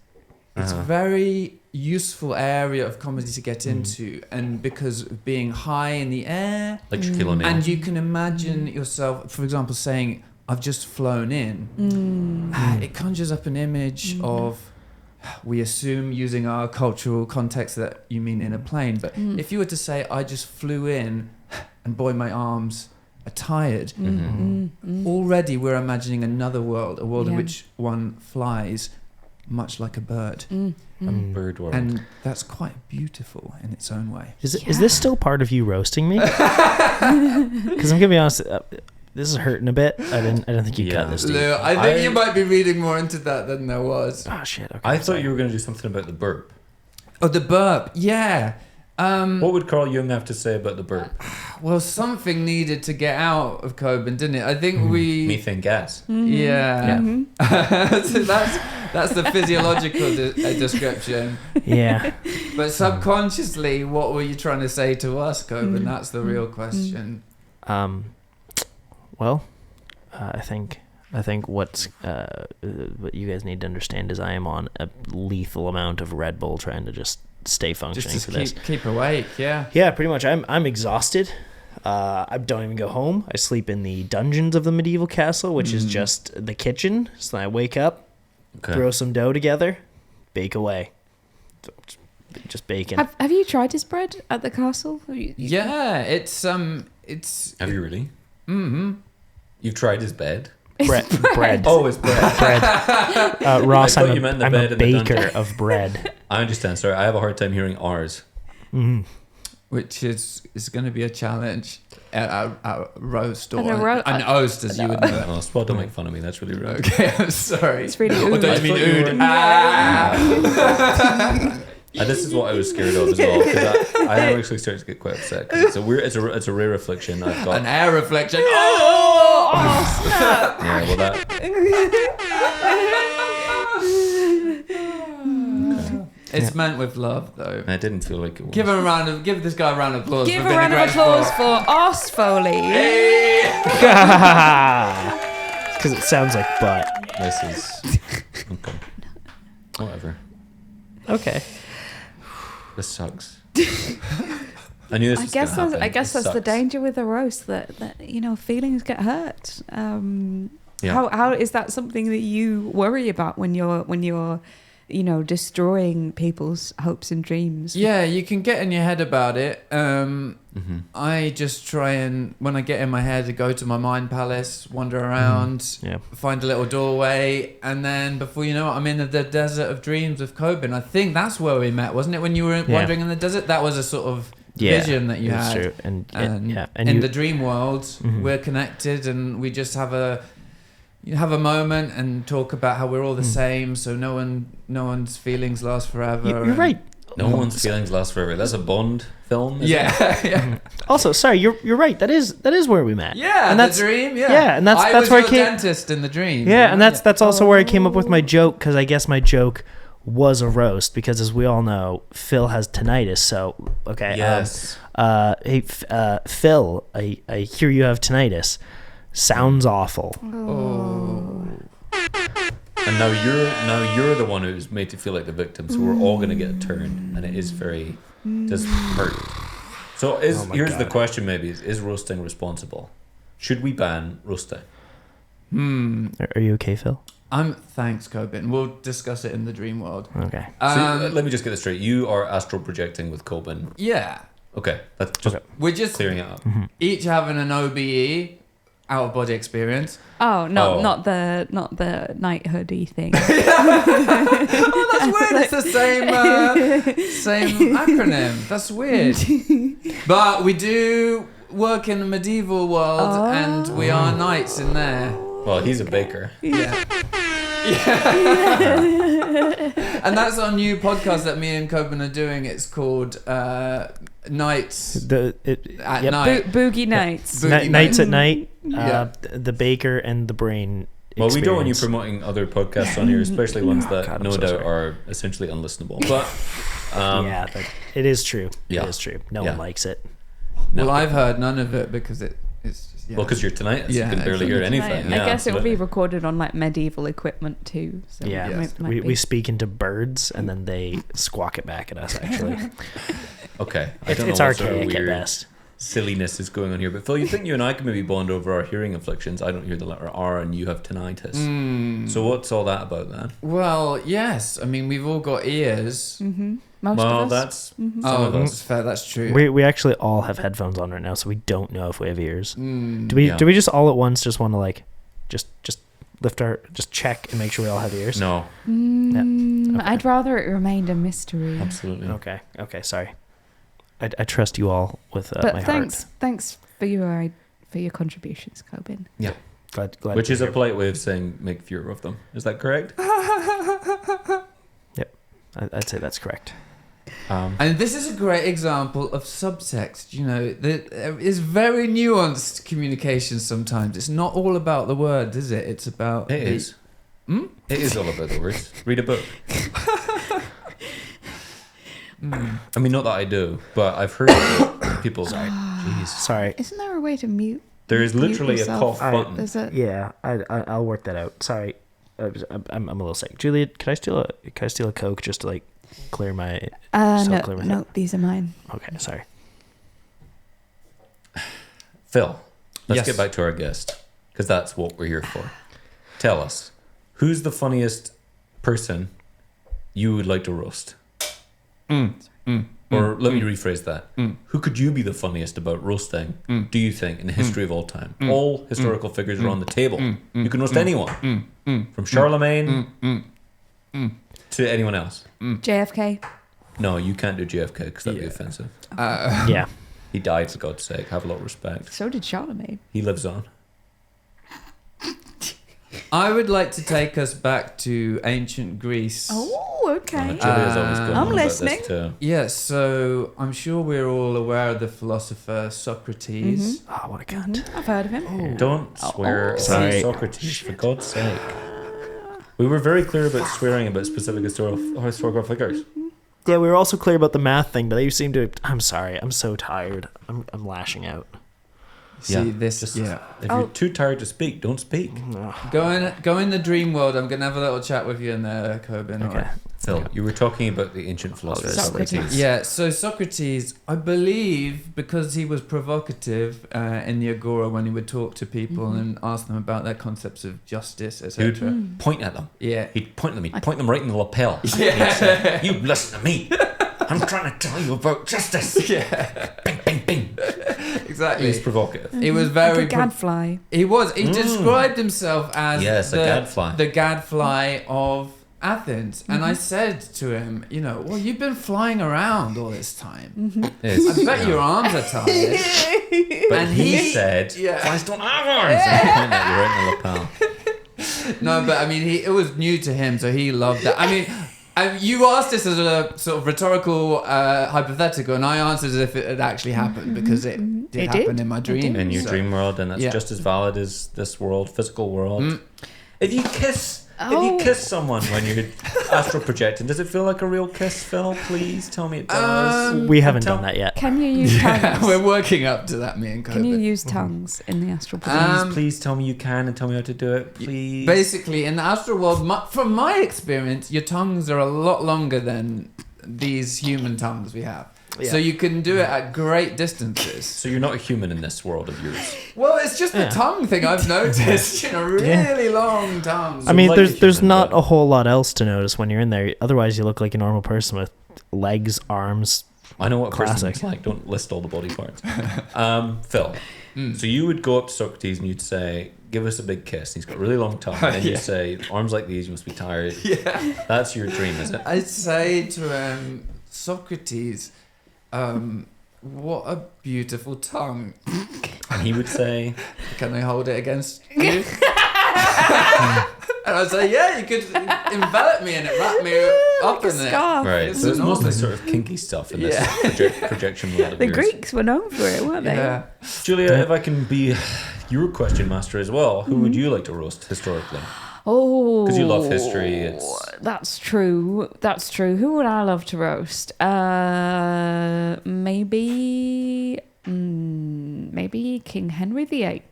it's a very useful area of comedy to get into, and because of being high in the air, like Shaquille O'Neal. and you can imagine yourself, for example, saying, I've just flown in. It conjures up an image of, we assume using our cultural context that you mean in a plane, but if you were to say, I just flew in and boy, my arms are tired, already we're imagining another world, a world in which one flies much like a bird. A bird world. And that's quite beautiful in its own way. Is this still part of you roasting me? Because I'm gonna be honest, this is hurting a bit. I didn't think you'd cut this deep. Lou, I think you might be reading more into that than there was. Oh shit! Okay, I thought you were going to do something about the burp. Oh, the burp. Yeah. What would Carl Jung have to say about the burp? Well, something needed to get out of Cobin, didn't it? I think we... Methane gas. Yeah. So that's the physiological description. Yeah. But subconsciously, what were you trying to say to us, Cobin? That's the real question. Well, I think what you guys need to understand is I am on a lethal amount of Red Bull trying to just stay functioning Just for to this. keep awake, yeah. Yeah, pretty much. I'm exhausted. I don't even go home. I sleep in the dungeons of the medieval castle, which is just the kitchen. So then I wake up, throw some dough together, bake away. Just baking. Have you tried his bread at the castle? Yeah, it's Have you really? You've tried his bed? Bread. Oh, it's bread. Ross, I thought I'm you meant the a bed in the baker dungeon. of bread. I understand. Sorry, I have a hard time hearing R's. which is going to be a challenge at a roast or an oast, as you would know. Oh, Spot, don't make fun of me. That's really rude. Okay, I'm sorry. It's really Or don't you mean ood? And this is what I was scared of as well, because I am actually starting to get quite upset. 'Cause it's a rare affliction I've got. An air reflection. Oh, snap. Yeah, well It's meant with love, though. I didn't feel like it was. Give this guy a round of applause. Give a round of applause for us, Foley. Because it sounds like butt. This is okay. Whatever. Okay. This sucks. I knew this was gonna happen. I guess It that's the sucks. danger with a roast that feelings get hurt. Yeah. How is that something that you worry about when you're destroying people's hopes and dreams? Yeah, you can get in your head about it. I just try and, when I get in my head, I go to my mind palace, wander around, find a little doorway, and then before you know it, I'm in the desert of dreams with Cobin. I think that's where we met, wasn't it? When you were wandering in the desert, that was a sort of vision that you had. True. And in the dream world, we're connected, and we just have a moment and talk about how we're all the same, so no one's feelings last forever. You're right. No one's feelings last forever. That's a Bond film. Yeah. Also, sorry, you're right. That is where we met. Yeah, and that's the dream. Yeah, yeah, and that's where I came. Dentist in the dream. Yeah, and that's also where I came up with my joke, because I guess my joke was a roast, because as we all know, Phil has tinnitus. So okay. Yes. Hey, Phil, I hear you have tinnitus. Sounds awful. Oh. And now you're the one who's made to feel like the victim, so we're all gonna get a turn, and it is very just hurt. So here's the question: maybe is roasting responsible? Should we ban roasting? Are you okay, Phil? Thanks, Cobin. We'll discuss it in the dream world. Okay. So let me just get this straight. You are astral projecting with Cobin. Yeah. Okay, that's just We're just clearing it up. each having an OBE, out of body experience. Oh, not the night hoodie thing. Oh, that's weird. It's the same acronym. That's weird. But we do work in the medieval world, and we are knights in there. Well, he's a baker. Yeah. And that's our new podcast that me and Cobin are doing. It's called Nights at Night. Boogie Nights. Nights at Night. Yeah. The Baker and the Brain. Well, we don't want you experience. promoting other podcasts on here, especially ones that God, I'm no so doubt sorry. are essentially unlistenable. But It is true. Yeah. It is true. No one likes it. no. Well, I've heard none of it because it's just... Yeah. Well, because you're tinnitus, Yeah, you can barely hear Right. anything. I Yeah, guess it will be absolutely. recorded on like medieval equipment too. So Yeah. it might We be. speak into birds and then they squawk it back at us, actually. Okay, I It's don't know what sort of archaic at weird best. silliness is going on here. But Phil, you think you and I can maybe bond over our hearing afflictions? I don't hear the letter R, and you have tinnitus. So what's all that about then? Well, yes. I mean, we've all got ears. Most Well, of us. that's some Oh, of that's us. fair. That's true. We actually all have headphones on right now, so we don't know if we have ears. Mm. Do we Yeah. just all at once just want to like just check and make sure we all have ears? No, Okay. I'd rather it remained a mystery. absolutely. Okay, sorry. I trust you all with But my thanks for your contributions, Cobin. Yeah, heart. Glad which to is a hear. polite way of saying make fewer of them. Is that correct? I'd say that's correct. And this is a great example of subtext. You know, there is very nuanced communication sometimes. It's not all about the word, is it? It's about... It is. Hmm? It is all about the words. Read a book. I mean, not that I do, but I've heard people. Jeez. Sorry. Isn't there a way to mute? There is mute literally a yourself? cough button. There's a Yeah, I'll work that out. Sorry, I'm a little sick. Julia, can I steal a Coke just to like clear my? clear my no, these are mine. Okay, sorry. Phil, let's Yes. get back to our guest, because that's what we're here for. Tell us, who's the funniest person you would like to roast? Or let me rephrase that. Who could you be the funniest about roasting, do you think, in the history of all time? All historical figures are on the table. You can roast anyone. From Charlemagne to anyone else. JFK. No, you can't do JFK because that'd be offensive. Yeah. He died, for God's sake. Have a lot of respect. So did Charlemagne. He lives on. I would like to take us back to ancient Greece. Oh, okay. Julia's always going I'm on listening. about this too. Yes, so I'm sure we're all aware of the philosopher Socrates. Oh, what a cunt. I've heard of him. Don't swear Sorry. at Socrates, for God's sake. We were very clear about swearing about specific historical figures. Yeah, we were also clear about the math thing, but you seem to... I'm sorry. I'm so tired. I'm lashing out. See this? If you're too tired to speak, don't speak. Go in the dream world. I'm gonna have a little chat with you in there, Cobin. Okay. Right. Phil, you were talking about the ancient philosopher Socrates. Yeah, so Socrates, I believe, because he was provocative in the Agora when he would talk to people and ask them about their concepts of justice, etc. He'd point at them. Yeah. He'd point them right in the lapel. Yeah. He'd say, you listen to me. I'm trying to tell you about justice. Yeah. Bing, bing, bing. Exactly. He was provocative. He was very... Like a gadfly. He was. He described himself as a gadfly. The gadfly of Athens. And I said to him, well, you've been flying around all this time. Yes. I bet your arms are tired. But he said, flies don't have arms. And he pointed at you right in the lapel. No, but I mean, it was new to him, so he loved that. I mean, you asked this as a sort of rhetorical hypothetical, and I answered as if it had actually happened, because it did happen in my dream. In your dream world, and that's just as valid as this world, physical world. If you kiss someone when you're astral projecting, does it feel like a real kiss, Phil? Please tell me it does. We haven't done that yet. Can you use tongues? We're working up to that, me and Cobin. Can you use tongues in the astral projection? Please tell me you can, and tell me how to do it, please. Basically, in the astral world, from my experience, your tongues are a lot longer than these human tongues we have. Yeah. So you can do it at great distances. So you're not a human in this world of yours. Well, it's just the tongue thing I've noticed. Really long tongues. I mean, there's not a whole lot else to notice when you're in there. Otherwise, you look like a normal person with legs, arms. I know what a person looks like. Don't list all the body parts. Phil, so you would go up to Socrates and you'd say, give us a big kiss. And he's got a really long tongue. And then you'd say, arms like these, you must be tired. Yeah. That's your dream, is it? I'd say to Socrates... what a beautiful tongue. And he would say, can I hold it against you? And I'd say, yeah, you could envelop me in it, wrap me up in it. Right, so it's mostly sort of kinky stuff in this projection world of The yours. Greeks were known for it, weren't they? Yeah. Julia, if I can be your question master as well, who would you like to roast historically? Oh, because you love history. That's true. That's true. Who would I love to roast? Maybe King Henry VIII.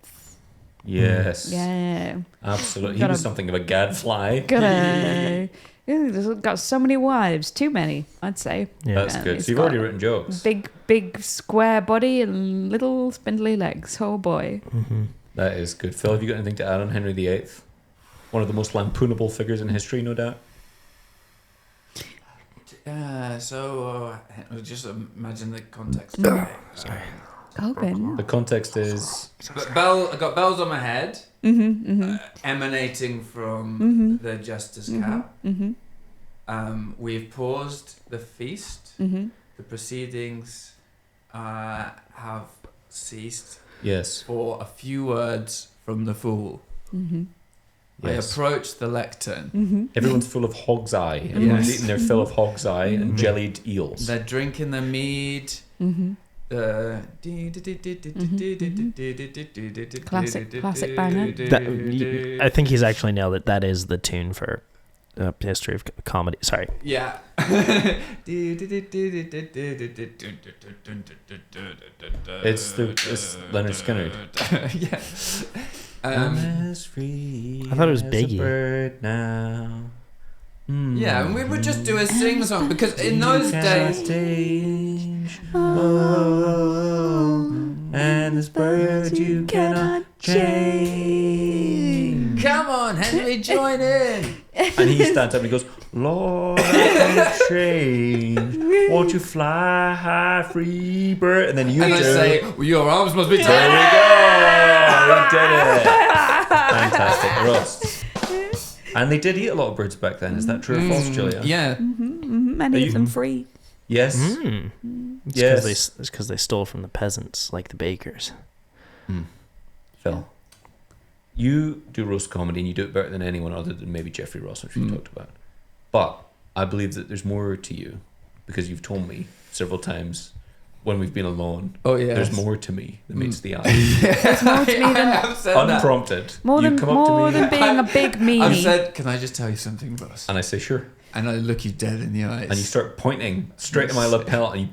Yes. Yeah. Absolutely. He was something of a gadfly. He's got so many wives. Too many, I'd say. Yeah. That's good. So you've already written jokes. Big square body and little spindly legs. Oh boy. Mm-hmm. That is good. Phil, have you got anything to add on Henry VIII? One of the most lampoonable figures in history, no doubt. Just imagine the context. Sorry. Cobin. The context is... I got bells on my head, emanating from the Justice Cap. We've paused the feast. The proceedings have ceased. Yes. For a few words from the fool. Yes. I approach the lectern. Everyone's full of hog's eye. Everyone's eating their fill of hog's eye and jellied eels. They're drinking the mead. Classic banger. I think he's actually nailed it. That is the tune for history of comedy. Sorry. Yeah. It's Leonard Skinner. Yeah. I'm as free. I thought it was as Biggie. A bird now. Yeah, and we would just do a sing song because in those days. And this bird you cannot change. Come on, Henry, join in. And he stands up and he goes, Lord, I can't change. Won't you fly high, free bird? And then you and I say, well, your arms must be tired. There we go. We did it. Fantastic roast. And they did eat a lot of birds back then. Is that true or false, Julia? Yeah. Many of them free. Yes. It's because they stole from the peasants, like the bakers. Phil, you do roast comedy and you do it better than anyone other than maybe Jeffrey Ross, which we talked about. But I believe that there's more to you because you've told me several times when we've been alone. Oh yeah. There's more to me than meets the eye. There's more to me than Unprompted. more You than come up to more me than being a big meanie. I've said, can I just tell you something, boss? and I say sure. And I look you dead in the eyes. And you start pointing straight at my lapel and you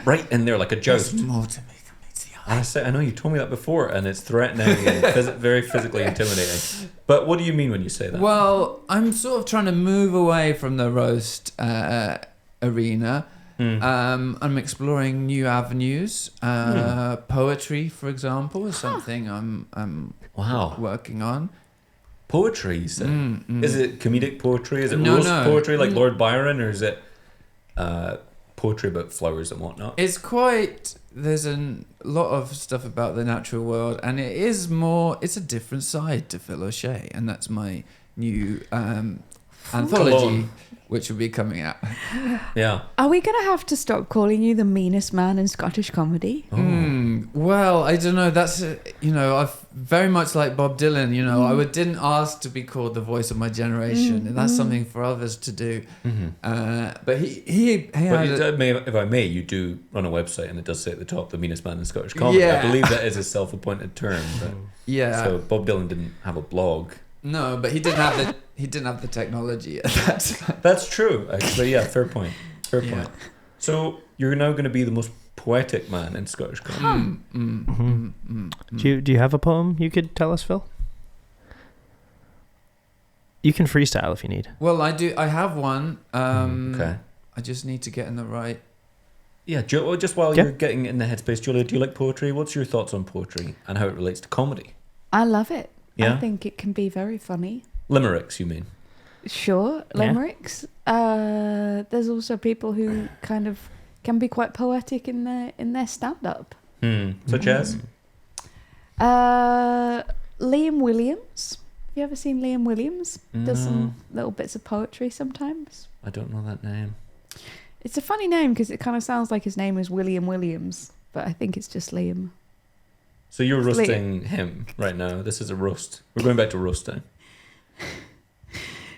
right in there like a joust. There's more to me than meets the eye. And I say, I know you told me that before, and it's threatening and very physically intimidating. But what do you mean when you say that? Well, I'm sort of trying to move away from the roast arena. I'm exploring new avenues. Poetry, for example, is something I'm working on. Poetry, you say? Is it comedic poetry? Is it No, roast no. poetry like Lord Byron, or is it poetry about flowers and whatnot? It's quite... There's a lot of stuff about the natural world, and it's a different side to Phil O'Shea, and that's my new anthology, which will be coming out. Yeah. Are we going to have to stop calling you the meanest man in Scottish comedy? Well, I don't know. That's, I've very much like Bob Dylan, I didn't ask to be called the voice of my generation. And that's something for others to do. But he if I may, you do run a website and it does say at the top, the meanest man in Scottish comedy. Yeah. I believe that is a self-appointed term. But, yeah. So Bob Dylan didn't have a blog. No, but he didn't have the technology at that time. That's true, actually. Yeah, fair point. So you're now going to be the most poetic man in Scottish comedy. Do you have a poem you could tell us, Phil? You can freestyle if you need. Well, I do. I have one. Okay. I just need to get in the right. Yeah, just while you're getting in the headspace, Giulia, do you like poetry? What's your thoughts on poetry and how it relates to comedy? I love it. Yeah? I think it can be very funny. Limericks, you mean? Sure, limericks. There's also people who kind of can be quite poetic in their stand-up. Such as? Liam Williams. Have you ever seen Liam Williams? Does some little bits of poetry sometimes. I don't know that name. It's a funny name because it kind of sounds like his name is William Williams, but I think it's just Liam. So you're roasting him right now. This is a roast. We're going back to roasting.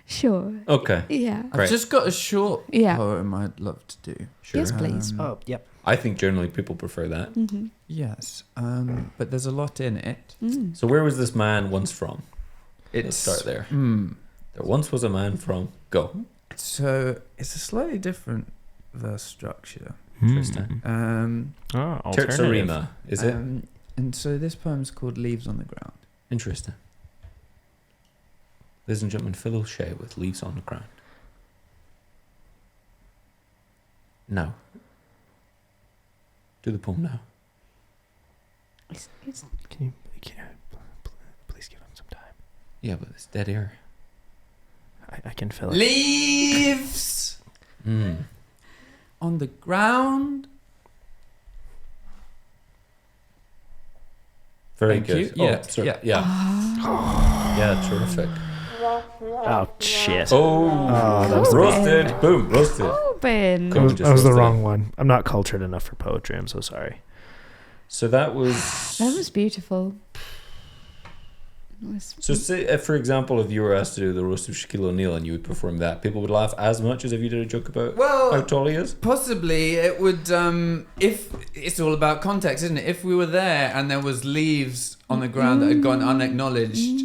Sure. Okay. Yeah. I've just got a short poem I'd love to do. Sure. Yes, please. Yep. I think generally people prefer that. Yes. But there's a lot in it. So where was this man once from? Let's start there. There once was a man from... Go. So it's a slightly different verse structure. Interesting. Alternative. Terzarima, is it? And so this poem's called Leaves on the Ground. Interesting. Ladies and gentlemen, Phil O'Shea with Leaves on the Ground. Now. Do the poem now. Can you please give him some time? Yeah, but it's dead air. I can fill it. Leaves on the ground. Very Thank good. you. Yeah. Sorry. Yeah. Yeah, terrific. Oh, shit. Oh, that was roasted. Boom, roasted. Cobin. That was the wrong one. I'm not cultured enough for poetry. I'm so sorry. So that was... That was beautiful. So say, for example, if you were asked to do the roast of Shaquille O'Neal and you would perform that, people would laugh as much as if you did a joke about how tall he is? Possibly. It would, if it's all about context, isn't it? If we were there and there was leaves on the ground that had gone unacknowledged,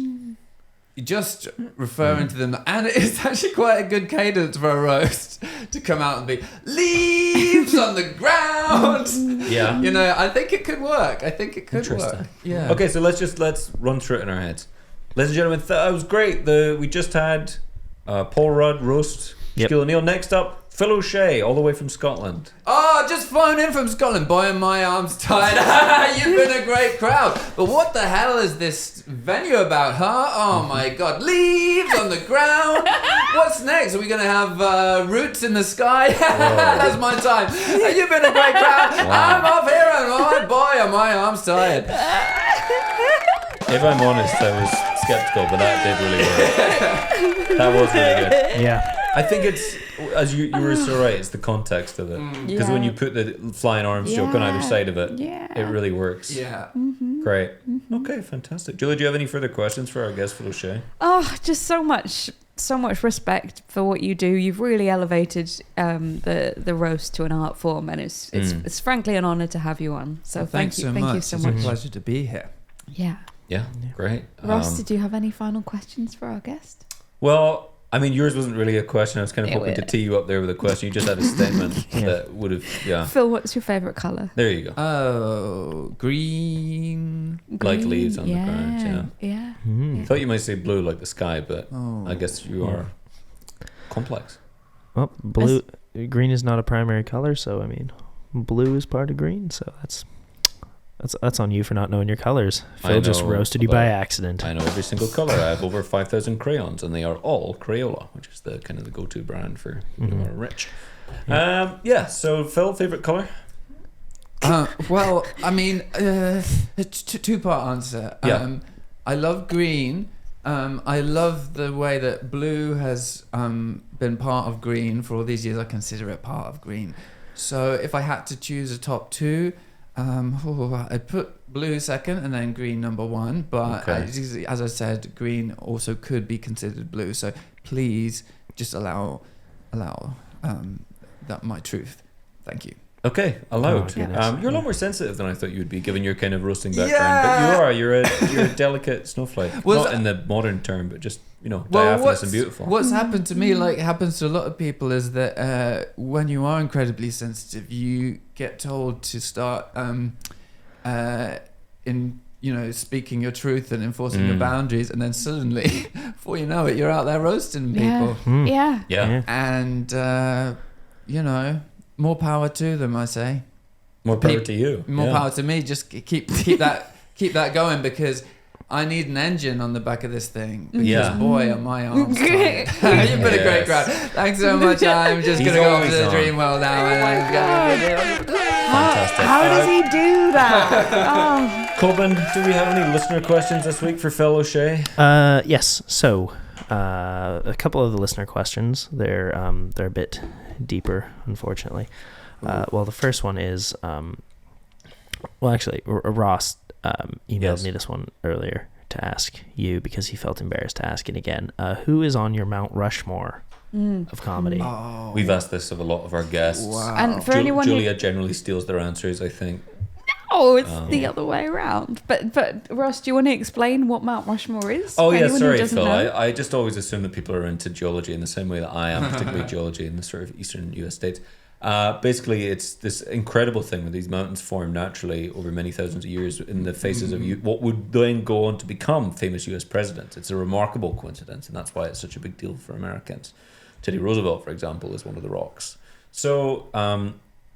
just referring to them, and it's actually quite a good cadence for a roast to come out and be leaves on the ground. Yeah. I think it could work. I think it could work. Yeah. Okay, so let's run through it in our heads. Ladies and gentlemen, that was great. We just had Paul Rudd roast Shaquille O'Neal. Next up, Phil O'Shea, all the way from Scotland. Oh, just flown in from Scotland. Boy, are my arms tied. You've been a great crowd. But what the hell is this venue about, huh? Oh my God. Leaves on the ground. What's next? Are we going to have roots in the sky? That's my time. You've been a great crowd. I'm off here and boy, are my arms tired. If I'm honest, I was skeptical, but that did really work. That was really good. Yeah. I think it's, as you were so right, it's the context of it. Because when you put the flying arms joke on either side of it, it really works. Yeah. Great. Okay, fantastic. Giulia, do you have any further questions for our guest, Phil O'Shea? Oh, just so much so much respect for what you do. You've really elevated the roast to an art form, and it's frankly an honor to have you on. So thank you so much. It's a pleasure to be here. Yeah, great. Ross, did you have any final questions for our guest? Well, I mean, yours wasn't really a question. I was kind of hoping to tee you up there with a question. You just had a statement that would have, Phil, what's your favourite colour? There you go. Oh, green. Like leaves on the ground, Yeah. I thought you might say blue like the sky, but I guess you are complex. Well, green is not a primary colour, so I mean, blue is part of green, so that's on you for not knowing your colours. Phil just roasted you by accident. I know every single colour. I have over 5,000 crayons, and they are all Crayola, which is the kind of the go-to brand for people who are rich. So Phil, favourite colour? Well, I mean, a two-part answer. I love green. I love the way that blue has been part of green for all these years. I consider it part of green. So if I had to choose a top two, I'd put blue second and then green number one. But as I said, green also could be considered blue. So please just allow that my truth. Thank you. Okay, allowed. You're a lot more sensitive than I thought you would be, given your kind of roasting background. But you're a delicate snowflake. Not in the modern term, but just diaphanous and beautiful. What's happened to me, like happens to a lot of people, is that when you are incredibly sensitive, you get told to start speaking your truth and enforcing your boundaries, and then suddenly, before you know it, you're out there roasting people. Yeah. And more power to them, I say. More power to you. More power to me. Just keep that going, because I need an engine on the back of this thing. Because boy, are my arms tired. You've been a great crowd. Thanks so much. I'm just going to go off to the dream world now. Fantastic. How does he do that? Cobin, do we have any listener questions this week for Phil O'Shea? Yes. So a couple of the listener questions. They're a bit deeper, unfortunately. Well, the first one is Ross emailed me this one earlier to ask you, because he felt embarrassed to ask it again. Who is on your Mount Rushmore of comedy? We've asked this of a lot of our guests. Wow. And for anyone Julia generally steals their answers, I think. Oh, it's the other way around. But Ross, do you want to explain what Mount Rushmore is? Oh yeah, sorry Phil. I just always assume that people are into geology in the same way that I am, particularly geology in the sort of eastern US states. Basically, it's this incredible thing where these mountains form naturally over many thousands of years in the faces of what would then go on to become famous US presidents. It's a remarkable coincidence, and that's why it's such a big deal for Americans. Teddy Roosevelt, for example, is one of the rocks. So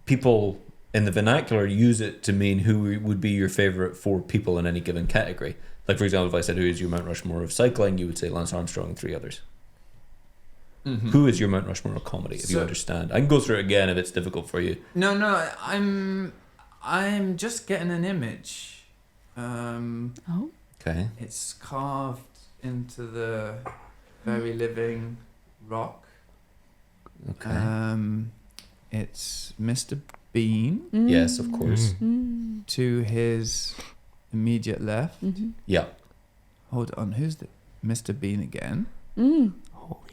people in the vernacular use it to mean who would be your favorite 4 people in any given category. Like, for example, if I said, who is your Mount Rushmore of cycling, you would say Lance Armstrong and 3 others. Who is your Mount Rushmore of comedy, if you understand? I can go through it again if it's difficult for you. No, I'm just getting an image. Okay. It's carved into the very living rock. Okay. It's Mr. Bean. Yes, of course. To his immediate left. Yeah. Hold on, who's the Mr. Bean again? Holy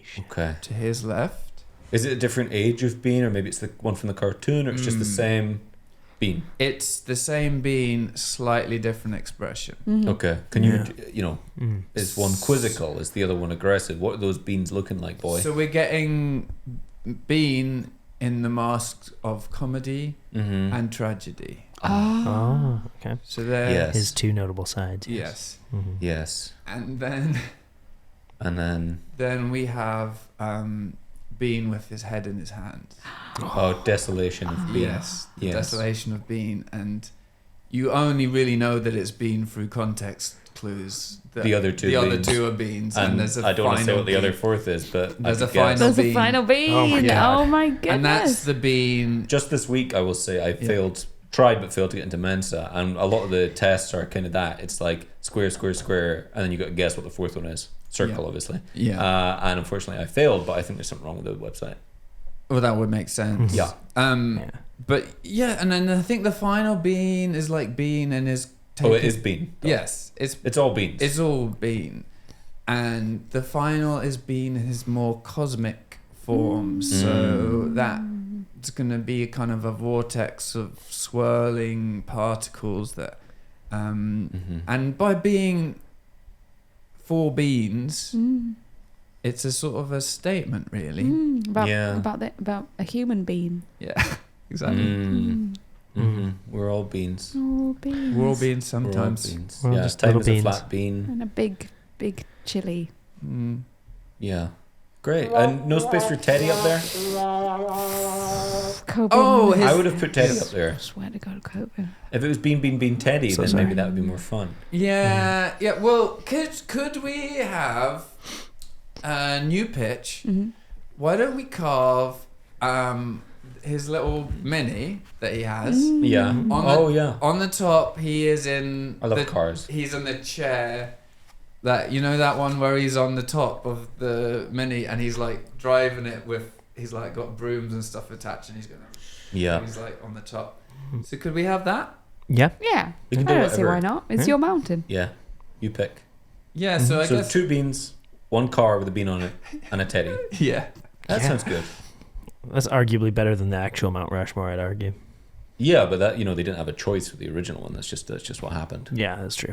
shit. Okay. To his left. Is it a different age of Bean, or maybe it's the one from the cartoon, or it's just the same Bean? It's the same Bean, slightly different expression. Okay. Can you is one quizzical? Is the other one aggressive? What are those beans looking like, boy? So we're getting Bean in the masks of comedy and tragedy. Oh, okay. So there, his 2 notable sides. Yes. Yes. And then we have Bean with his head in his hand. Oh, Desolation of Bean. Yes. Desolation of Bean, and you only really know that it's Bean through context clues. The other two are beans, and there's a I don't want to say what the other 4th is, but there's a final bean. Oh my goodness! And that's the bean. Just this week, I will say I tried but failed to get into Mensa, and a lot of the tests are kind of that. It's like square, square, square, and then you got to guess what the 4th one is. Circle, obviously. Yeah. And unfortunately, I failed, but I think there's something wrong with the website. Well, that would make sense. Yeah. But yeah, and then I think the final bean is like Bean and his. It is Bean. Yes, it's all beans. It's all Bean, and the final is being his more cosmic form. So that's going to be kind of a vortex of swirling particles that, and by being 4 beans, it's a sort of a statement, really. About a human being. Yeah, exactly. We're all beans. All beans. We're all beans sometimes. We're all beans. We're all Yeah, just time little is a beans. flat bean. And a big chili. Yeah. Great. And no space for Teddy up there? Cobin. Oh, I would have put Teddy up there. I swear to God, Cobin. If it was Bean Teddy, So then sorry. maybe that would be more fun. Yeah, yeah. Well, could we have a new pitch? Why don't we carve his little mini that he has? Yeah. On the top, he is in. I love cars. He's in the chair. That that one where he's on the top of the mini and he's like driving it with. He's like got brooms and stuff attached and he's going. Yeah. He's like on the top. So could we have that? Yeah. Yeah. We can I do don't see whatever. why not. It's your mountain. Yeah. You pick. Yeah. So I guess 2 beans, 1 car with a bean on it, and a Teddy. Yeah. That sounds good. That's arguably better than the actual Mount Rushmore, I'd argue. Yeah, but that they didn't have a choice with the original one. That's just what happened. Yeah, that's true.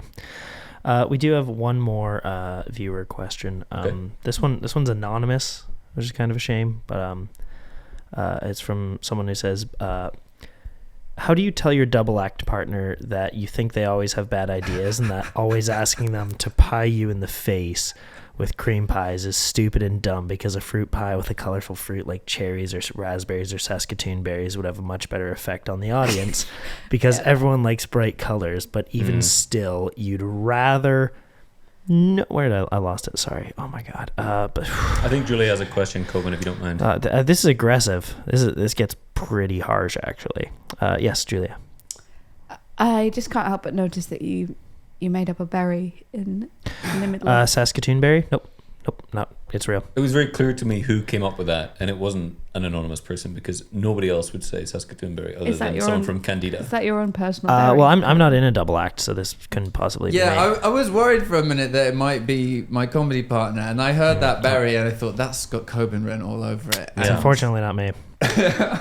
We do have one more viewer question. Okay. This one's anonymous, which is kind of a shame, but it's from someone who says, how do you tell your double act partner that you think they always have bad ideas and that always asking them to pie you in the face with cream pies is stupid and dumb because a fruit pie with a colorful fruit like cherries or raspberries or Saskatoon berries would have a much better effect on the audience because everyone likes bright colors, but even still, you'd rather... No, where did I lost it? Sorry. Oh my God. But I think Julie has a question, Cobin, if you don't mind. this is aggressive. This gets pretty harsh, actually. Yes, Julia. I just can't help but notice that you made up a berry in the middle. Saskatoon berry? Nope. No, it's real. It was very clear to me who came up with that, and it wasn't an anonymous person because nobody else would say Saskatoon berry other than someone from Candida. Is that your own personal berry? Well, I'm not in a double act, so this couldn't possibly be me. I was worried for a minute that it might be my comedy partner, and I heard that berry, and I thought that's got Cobin written all over it. It's unfortunately not me.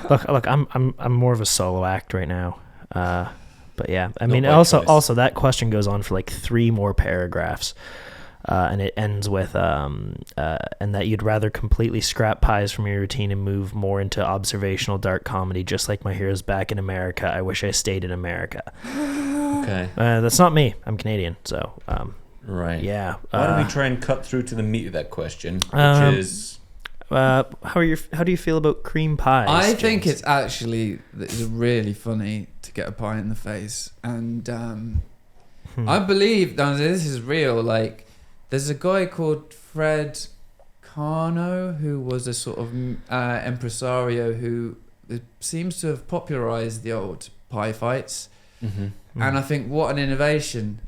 Look, I'm more of a solo act right now. But yeah, I mean, also that question goes on for like 3 more paragraphs. And it ends with, and that you'd rather completely scrap pies from your routine and move more into observational dark comedy, just like my heroes back in America. I wish I stayed in America. Okay. That's not me. I'm Canadian, so. Right. Yeah. Why don't we try and cut through to the meat of that question, which is... how do you feel about cream pies? I James? think it's really funny to get a pie in the face, and I believe now this is real. Like, there's a guy called Fred Carno who was a sort of impresario who seems to have popularized the old pie fights, and I think what an innovation.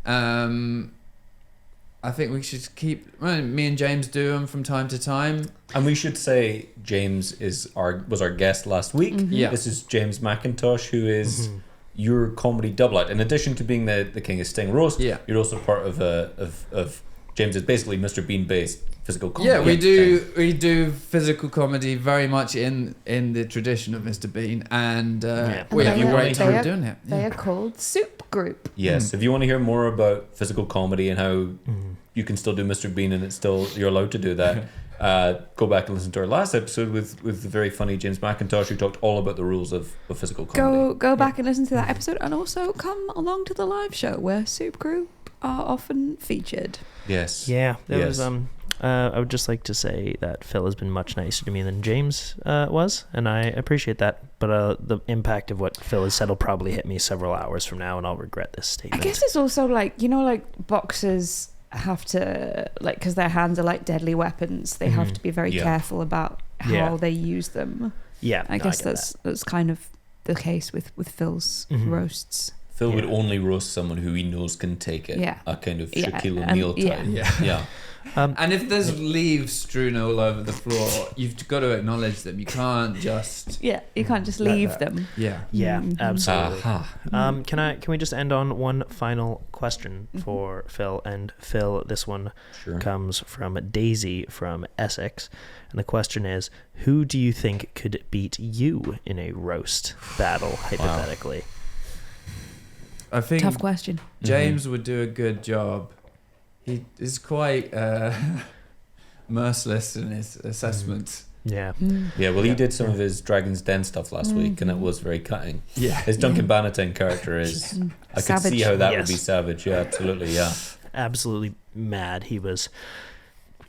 I think we should keep. Me and James do them from time to time. And we should say James was our guest last week. Yeah. This is James McIntosh, who is your comedy double act. In addition to being the King of Sting Roast, you're also part of James is basically Mr. Bean based physical comedy. Yeah, we do physical comedy very much in the tradition of Mr. Bean, and we have a great time doing it. They are called Soup Group. Yes, if you want to hear more about physical comedy and how you can still do Mr. Bean and you're allowed to do that, go back and listen to our last episode with the very funny James McIntosh, who talked all about the rules of physical comedy. Go back and listen to that episode, and also come along to the live show where Soup Group are often featured. Yes. Yeah, there was. I would just like to say that Phil has been much nicer to me than James was, and I appreciate that. But the impact of what Phil has said will probably hit me several hours from now, and I'll regret this statement. I guess it's also like, boxers have to, because their hands are like deadly weapons. They have to be very careful about how they use them. Yeah, I guess that's kind of the case with Phil's roasts. Phil would only roast someone who he knows can take it. Yeah. A kind of Yeah. Shaquille O'Neal type. Yeah. And if there's leaves strewn all over the floor, you've got to acknowledge them. You can't just... Yeah, you can't just leave them. Yeah. Yeah, absolutely. Uh-huh. Can we just end on one final question for Phil? And Phil, this one comes from Daisy from Essex. And the question is, who do you think could beat you in a roast battle, hypothetically? I think Tough question. James would do a good job. He is quite merciless in his assessments. Yeah. Yeah, well, he did some of his Dragon's Den stuff last week, and it was very cutting. Yeah. His Duncan Bannatyne character is... I could Savage. see how that would be savage. Yeah, absolutely, yeah. Absolutely mad. He was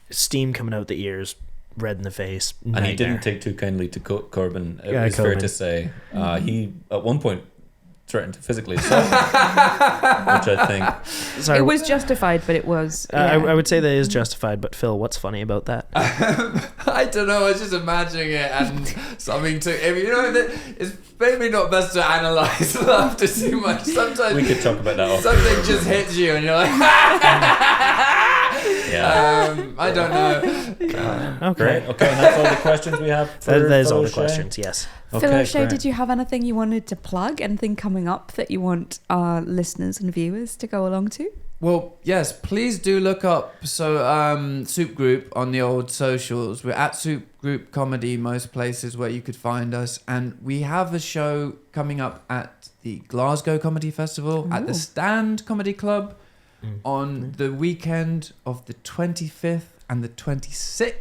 steam coming out the ears, red in the face. And he didn't take too kindly to Corbin. It was fair Corbin. to say. He, at one point, threatened to physically assault him, which I think... Sorry, It was justified, but it was... I would say that is justified, but Phil, what's funny about that? I don't know. I was just imagining it and something to... It's maybe not best to analyse laughter too much. Sometimes We could talk about that off. something just hits you and you're like... I don't know. Okay. Great. Okay, and that's all the questions we have for That is all Phil the O'Shea? questions, yes. Phil Okay, O'Shea, great. did you have anything you wanted to plug? Anything coming up that you want our listeners and viewers to go along to? Well, yes, please do look up Soup Group on the old socials. We're at Soup Group Comedy, most places where you could find us. And we have a show coming up at the Glasgow Comedy Festival at the Stand Comedy Club on the weekend of the 25th and the 26th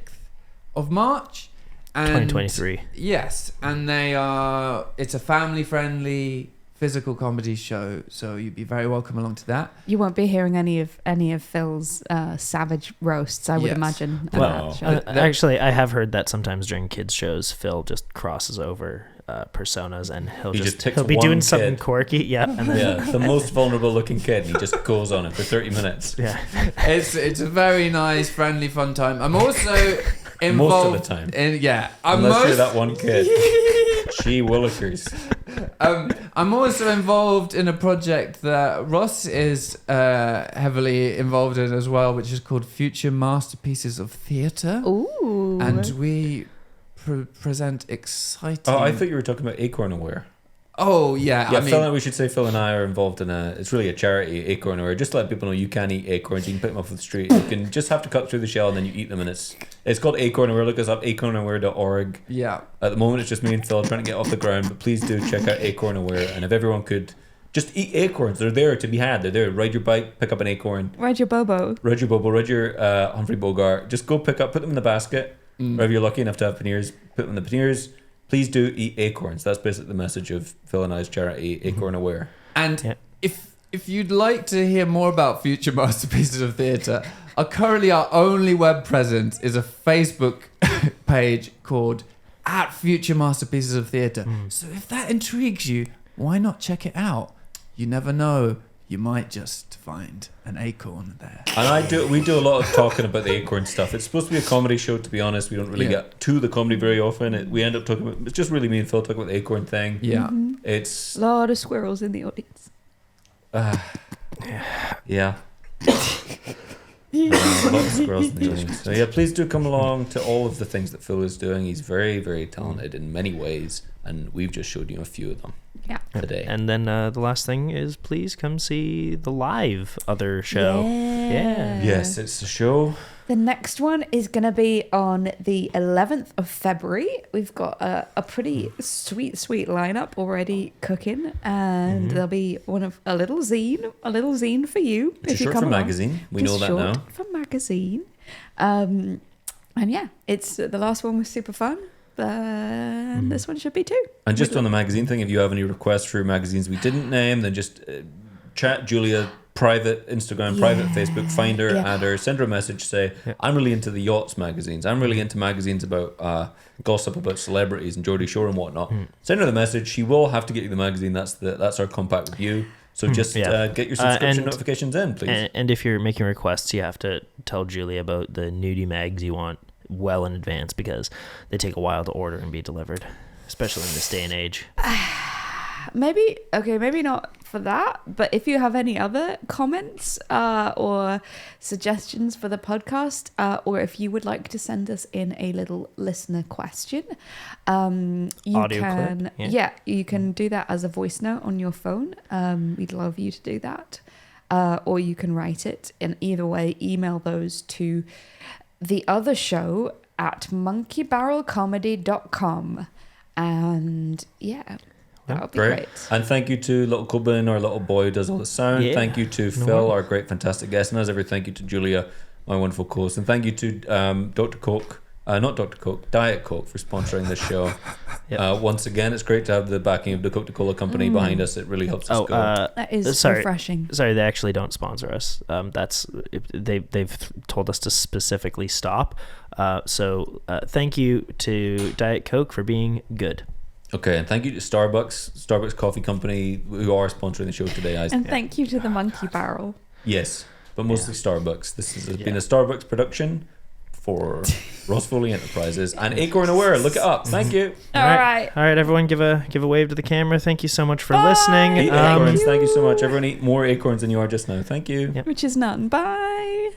of March. And 2023. Yes, and it's a family-friendly physical comedy show, so you'd be very welcome along to that. You won't be hearing any of Phil's savage roasts, I would Yes. imagine. at Well, that show. Actually, I have heard that sometimes during kids' shows, Phil just crosses over personas and He just picks he'll be one doing something kid. quirky. Yeah. And then, Yeah, the most vulnerable looking kid, and he just goes on it for 30 minutes. yeah. It's a very nice, friendly, fun time. I'm also involved Most of the time. I'm Unless you're that one kid. Gee willikers. I'm also involved in a project that Ross is heavily involved in as well, which is called Future Masterpieces of Theatre. Ooh. And we present exciting... Oh, I thought you were talking about Acorn Aware. Oh, yeah. Yeah, I mean, Phil, we should say Phil and I are involved in it's really a charity, Acorn Aware. Just to let people know you can eat acorns, you can pick them off the street. You can just have to cut through the shell and then you eat them, and it's called Acorn Aware. Look us up, acornaware.org. yeah. At the moment, it's just me and Phil trying to get off the ground, but please do check out Acorn Aware. And if everyone could just eat acorns, they're there to be had. They're there. Ride your bike, pick up an acorn. Ride your Bobo. Ride your Bobo, ride your Humphrey Bogart. Just go put them in the basket. Or if you're lucky enough to have panniers, put them in the panniers. Please do eat acorns. That's basically the message of Phil and I's charity, Acorn Aware. And if you'd like to hear more about Future Masterpieces of Theatre, currently our only web presence is a Facebook page called @Future Masterpieces of Theatre. So if that intrigues you, why not check it out? You never know. You might just find an acorn there. And we do a lot of talking about the acorn stuff. It's supposed to be a comedy show, to be honest. We don't really get to the comedy very often. We end up talking about, it's just really me and Phil talking about the acorn thing. Yeah. It's... A lot of squirrels in the audience. Yeah. A lot of squirrels in the audience. So yeah, please do come along to all of the things that Phil is doing. He's very, very talented in many ways, and we've just showed you a few of them today. And then the last thing is please come see the live other show. Yeah. Yes, it's a show. The next one is going to be on the 11th of February. We've got a pretty sweet lineup already cooking, and there'll be a little zine for you. Which is short for magazine. We know that now. For magazine. And yeah, the last one was super fun. And this one should be too. And just on the magazine thing, if you have any requests for magazines we didn't name, then just chat Julia, private Instagram, private Facebook, find her, add her, send her a message, say, I'm really into the yachts magazines. I'm really into magazines about gossip about celebrities and Geordie Shore and whatnot. Send her the message. She will have to get you the magazine. That's our compact with you. So just get your subscription notifications in, please. And if you're making requests, you have to tell Julia about the nudie mags you want well in advance, because they take a while to order and be delivered, especially in this day and age. Maybe not for that. But if you have any other comments or suggestions for the podcast, or if you would like to send us in a little listener question, you can do that as a voice note on your phone. We'd love you to do that. Or you can write it. And either way, email those to the other show at monkeybarrelcomedy.com. And that would be great. And thank you to little Cobin, our little boy who does all the sound. Yeah. Thank you to Phil, our great, fantastic guest. And as ever, thank you to Giulia, my wonderful co-host. And thank you to Dr. Coke, not Dr. Coke, Diet Coke for sponsoring this show. Once again, it's great to have the backing of the Coca-Cola company behind us. It really helps us go. That is refreshing. Sorry, they actually don't sponsor us. They've told us to specifically stop. So thank you to Diet Coke for being good. Okay, and thank you to Starbucks Coffee Company, who are sponsoring the show today. And thank you to the Monkey Barrel. Yes, but mostly Starbucks. This has been a Starbucks production for Ross Foley Enterprises and Acorn Aware. Look it up. Thank you. All right, everyone, give a wave to the camera. Thank you so much for listening. Eat acorns. Thank you so much. Everyone, eat more acorns than you are just now. Thank you. Which is none. Bye.